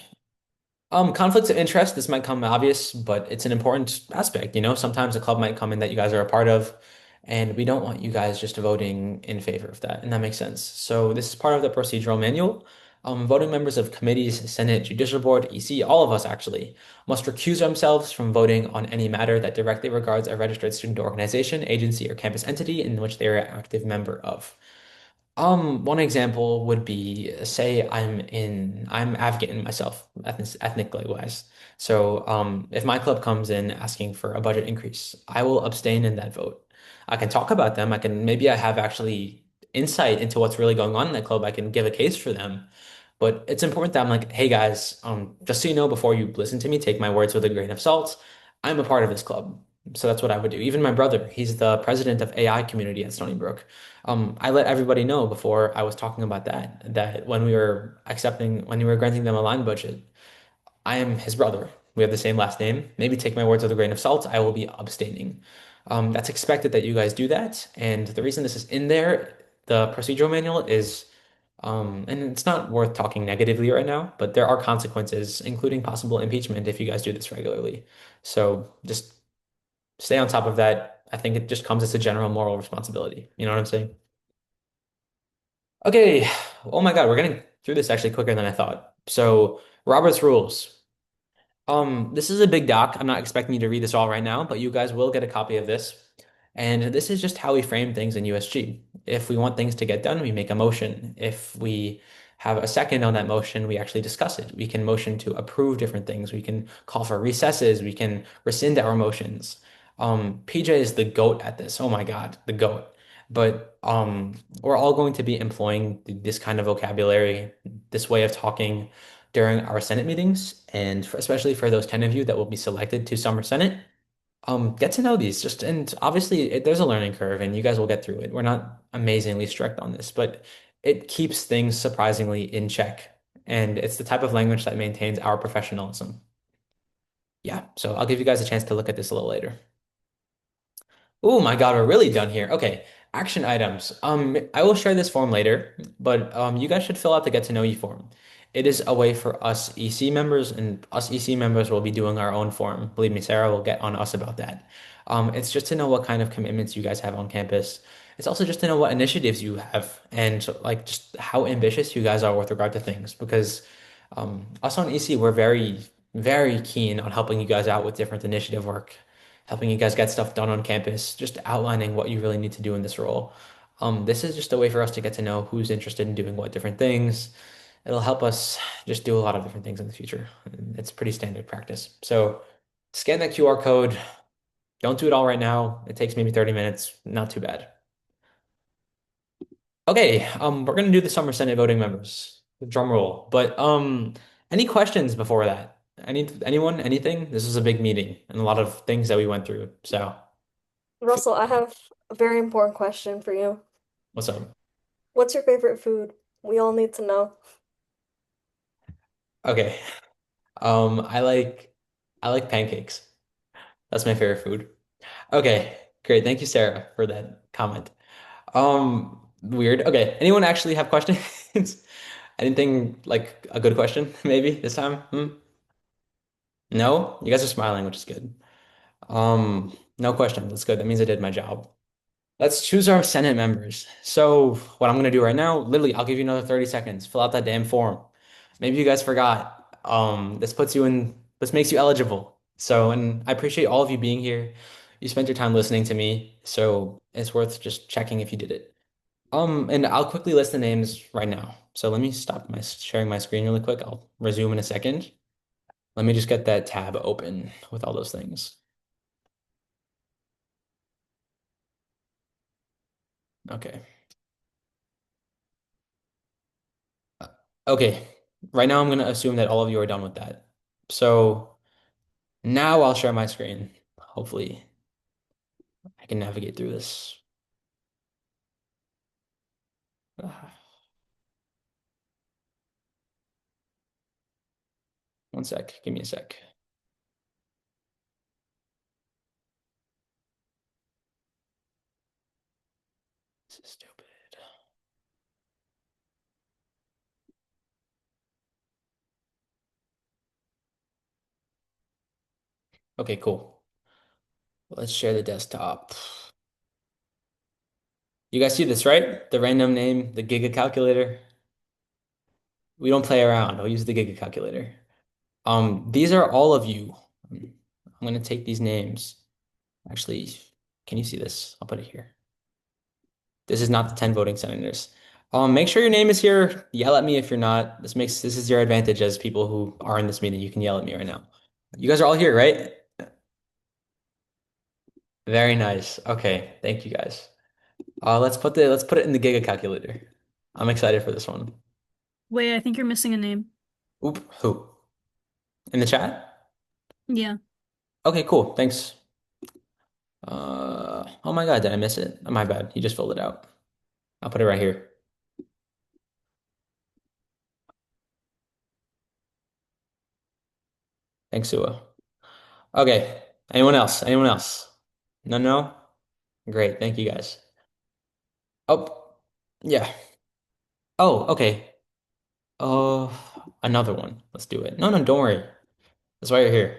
Conflicts of interest, this might come obvious, but it's an important aspect. Sometimes a club might come in that you guys are a part of, and we don't want you guys just voting in favor of that, and that makes sense. So this is part of the procedural manual. Voting members of committees, Senate, Judicial Board, EC, all of us actually, must recuse themselves from voting on any matter that directly regards a registered student organization, agency, or campus entity in which they are an active member of. One example would be, say I'm Afghan myself, ethnically wise. So, if my club comes in asking for a budget increase, I will abstain in that vote. I can talk about them. Maybe I have actually insight into what's really going on in that club. I can give a case for them. But it's important that I'm like, hey guys, just so you know, before you listen to me, take my words with a grain of salt. I'm a part of this club. So that's what I would do. Even my brother, he's the president of AI community at Stony Brook. I let everybody know before I was talking about that when we were granting them a line budget, I am his brother. We have the same last name. Maybe take my words with a grain of salt. I will be abstaining. That's expected that you guys do that. And the reason this is in there, the procedural manual is, and it's not worth talking negatively right now, but there are consequences, including possible impeachment if you guys do this regularly. So just stay on top of that. I think it just comes as a general moral responsibility. You know what I'm saying? Okay. Oh my God, we're getting through this actually quicker than I thought. So, Robert's rules. This is a big doc. I'm not expecting you to read this all right now, but you guys will get a copy of this. And this is just how we frame things in USG. If we want things to get done, we make a motion. If we have a second on that motion, we actually discuss it. We can motion to approve different things. We can call for recesses. We can rescind our motions. PJ is the GOAT at this. Oh my God, the GOAT. But we're all going to be employing this kind of vocabulary, this way of talking during our Senate meetings, and especially for those 10 of you that will be selected to Summer Senate. Get to know these just and obviously there's a learning curve and you guys will get through it. We're not amazingly strict on this, but it keeps things surprisingly in check. And it's the type of language that maintains our professionalism. Yeah, so I'll give you guys a chance to look at this a little later. Oh my God, we're really done here. Okay, action items. I will share this form later, but you guys should fill out the get to know you form. It is a way for us EC members, and us EC members will be doing our own form. Believe me, Sarah will get on us about that. It's just to know what kind of commitments you guys have on campus. It's also just to know what initiatives you have and like just how ambitious you guys are with regard to things. Because us on EC, we're very, very keen on helping you guys out with different initiative work, helping you guys get stuff done on campus, just outlining what you really need to do in this role. This is just a way for us to get to know who's interested in doing what different things. It'll help us just do a lot of different things in the future. It's pretty standard practice. So scan that QR code. Don't do it all right now. It takes maybe 30 minutes. Not too bad. Okay, we're gonna do the summer Senate voting members. Drum roll. But any questions before that? Anyone, anything? This was a big meeting and a lot of things that we went through. So Russell, I have a very important question for you. what's up? What's your favorite food? We all need to know. Okay. I like pancakes. That's my favorite food. Okay, great. Thank you, Sarah, for that comment. Weird. Okay. Anyone actually have questions? Anything like a good question, maybe this time? Hmm? No? You guys are smiling, which is good. No question. That's good. That means I did my job. Let's choose our Senate members. So what I'm gonna do right now, literally, I'll give you another 30 seconds. Fill out that damn form. Maybe you guys forgot. This makes you eligible. So, and I appreciate all of you being here. You spent your time listening to me, so it's worth just checking if you did it. And I'll quickly list the names right now. So let me stop my sharing my screen really quick. I'll resume in a second. Let me just get that tab open with all those things. Okay. Okay. Right now I'm going to assume that all of you are done with that. So now I'll share my screen. Hopefully I can navigate through this. Ah, one sec. Give me a sec. This is stupid. Okay, cool. Let's share the desktop. You guys see this, right? The random name, the Giga calculator. We don't play around. I'll use the Giga calculator. These are all of you. I'm going to take these names. Actually, can you see this? I'll put it here. This is not the 10 voting senators. Make sure your name is here. Yell at me if you're not. This is your advantage as people who are in this meeting. You can yell at me right now. You guys are all here, right? Very nice. Okay, thank you guys. Let's put it in the Giga calculator. I'm excited for this one. Wait, I think you're missing a name. Oop, who? In the chat? Yeah. Okay, cool. Thanks. Oh my God, did I miss it? Oh, my bad. He just filled it out. I'll put it right here. Thanks, Sua. Okay. Anyone else? Anyone else? No, no? Great. Thank you guys. Oh, yeah. Oh, okay. Uh, another one. Let's do it. No, no, don't worry. That's why you're here.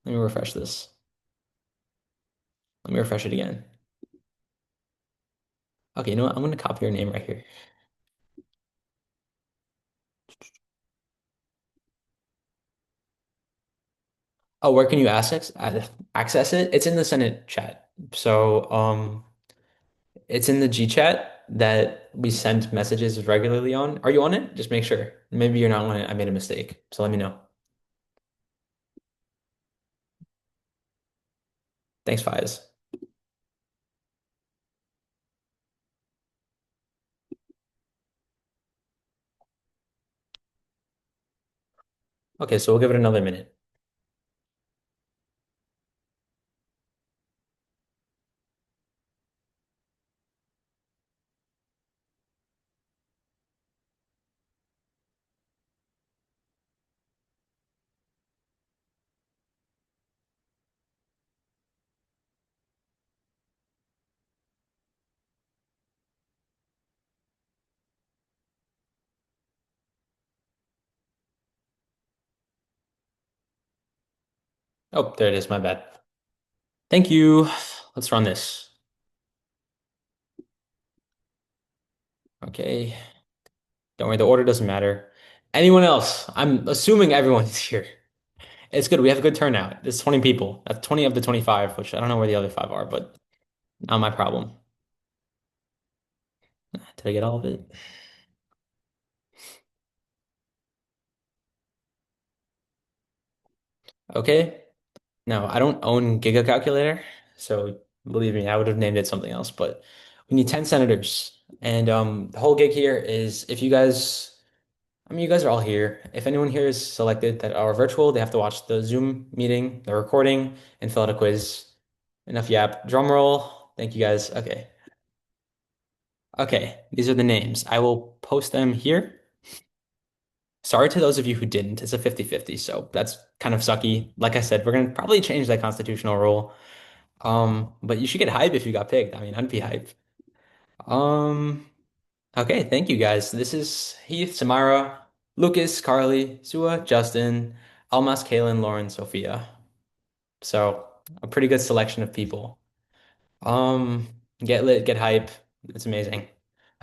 Let me refresh this. Let me refresh it again. Okay, you know what? I'm gonna copy your name right here. Oh, where can you access it? It's in the Senate chat. So, it's in the G chat. that we send messages regularly on. Are you on it? Just make sure. Maybe you're not on it. I made a mistake. So let me know. Thanks, Faiz. Okay, so we'll give it another minute. Oh, there it is. My bad. Thank you. Let's run this. Okay. Don't worry, the order doesn't matter. Anyone else? I'm assuming everyone's here. It's good. We have a good turnout. There's 20 people. That's 20 of the 25, which I don't know where the other five are, but not my problem. Did I get all of it? Okay. No, I don't own Giga Calculator, so believe me, I would have named it something else, but we need 10 senators. And the whole gig here is if you guys, I mean, you guys are all here. If anyone here is selected that are virtual, they have to watch the Zoom meeting, the recording, and fill out a quiz. Enough yap. Drum roll. Thank you guys. Okay. Okay, these are the names. I will post them here. Sorry to those of you who didn't. It's a 50-50, so that's kind of sucky. Like I said, we're gonna probably change that constitutional rule. But you should get hype if you got picked. I mean, I'd be hype. Um, okay, thank you guys. This is Heath, Samara, Lucas, Carly, Sua, Justin, Almas, Kaylin, Lauren, Sophia. So a pretty good selection of people. Um, get lit, get hype. It's amazing.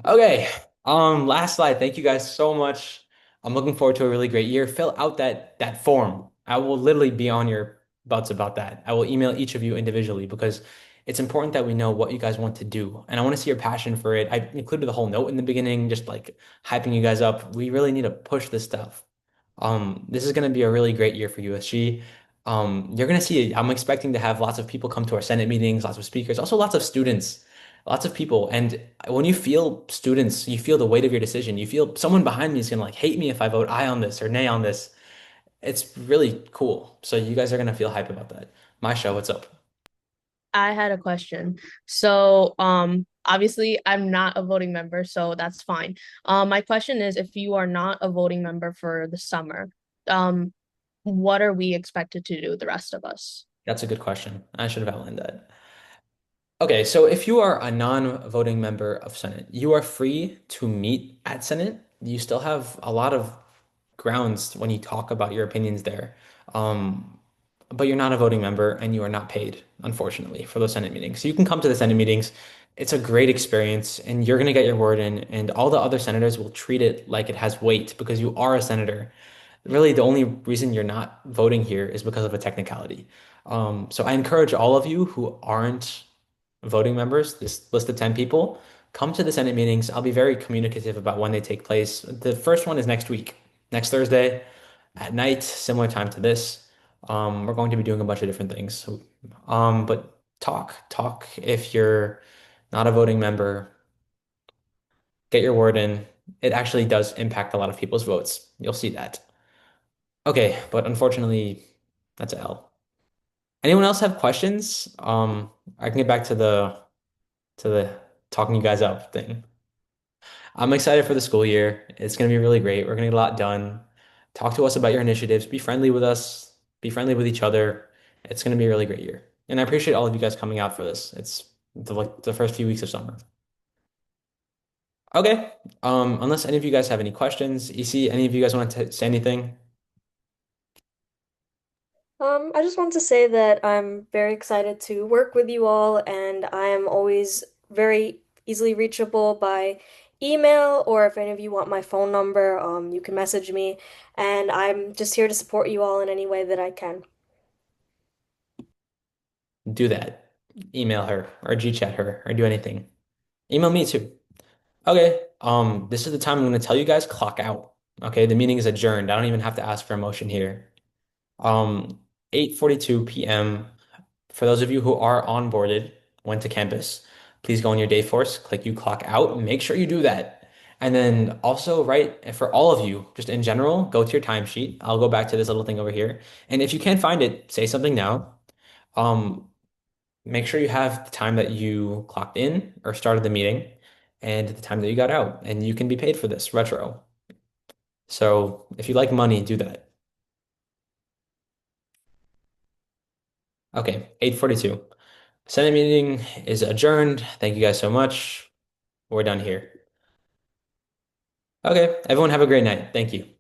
Okay. Last slide. Thank you guys so much. I'm looking forward to a really great year. Fill out that form. I will literally be on your butts about that. I will email each of you individually because it's important that we know what you guys want to do. And I want to see your passion for it. I included the whole note in the beginning, just like hyping you guys up. We really need to push this stuff. This is going to be a really great year for USG. You're going to see, I'm expecting to have lots of people come to our Senate meetings, lots of speakers, also lots of students, lots of people. And when you feel students, you feel the weight of your decision. You feel someone behind me is going to like hate me if I vote aye on this or nay on this. It's really cool. So you guys are going to feel hype about that. My show, what's up? I had a question. So, obviously I'm not a voting member, so that's fine. My question is if you are not a voting member for the summer, um, what are we expected to do, the rest of us? That's a good question. I should have outlined that. Okay, so if you are a non-voting member of Senate, you are free to meet at Senate. You still have a lot of grounds when you talk about your opinions there. Um, but you're not a voting member and you are not paid, unfortunately, for those Senate meetings. So you can come to the Senate meetings. It's a great experience and you're going to get your word in, and all the other senators will treat it like it has weight because you are a senator. Really, the only reason you're not voting here is because of a technicality. So I encourage all of you who aren't voting members, this list of 10 people, come to the Senate meetings. I'll be very communicative about when they take place. The first one is next week, next Thursday at night, similar time to this. We're going to be doing a bunch of different things. So, but talk if you're not a voting member, get your word in. It actually does impact a lot of people's votes. You'll see that. Okay, but unfortunately, that's a L. Anyone else have questions? I can get back to the talking you guys up thing. I'm excited for the school year. It's going to be really great. We're going to get a lot done. Talk to us about your initiatives. Be friendly with us. Be friendly with each other. It's going to be a really great year. And I appreciate all of you guys coming out for this. It's like the first few weeks of summer. Okay. Unless any of you guys have any questions, EC, any of you guys want to say anything? I just want to say that I'm very excited to work with you all, and I am always very easily reachable by email, or if any of you want my phone number, you can message me, and I'm just here to support you all in any way that I can. Do that. Email her or G chat her or do anything. Email me too. Okay, this is the time I'm going to tell you guys clock out. Okay, the meeting is adjourned. I don't even have to ask for a motion here. 8:42 p.m. For those of you who are onboarded, went to campus, please go on your Dayforce, click you clock out, make sure you do that. And then also, right, for all of you, just in general, go to your timesheet. I'll go back to this little thing over here. And if you can't find it, say something now. Um, Make sure you have the time that you clocked in or started the meeting and the time that you got out, and you can be paid for this retro. So if you like money, do that. Okay, 8:42. Senate meeting is adjourned. Thank you guys so much. We're done here. Okay, everyone have a great night. Thank you.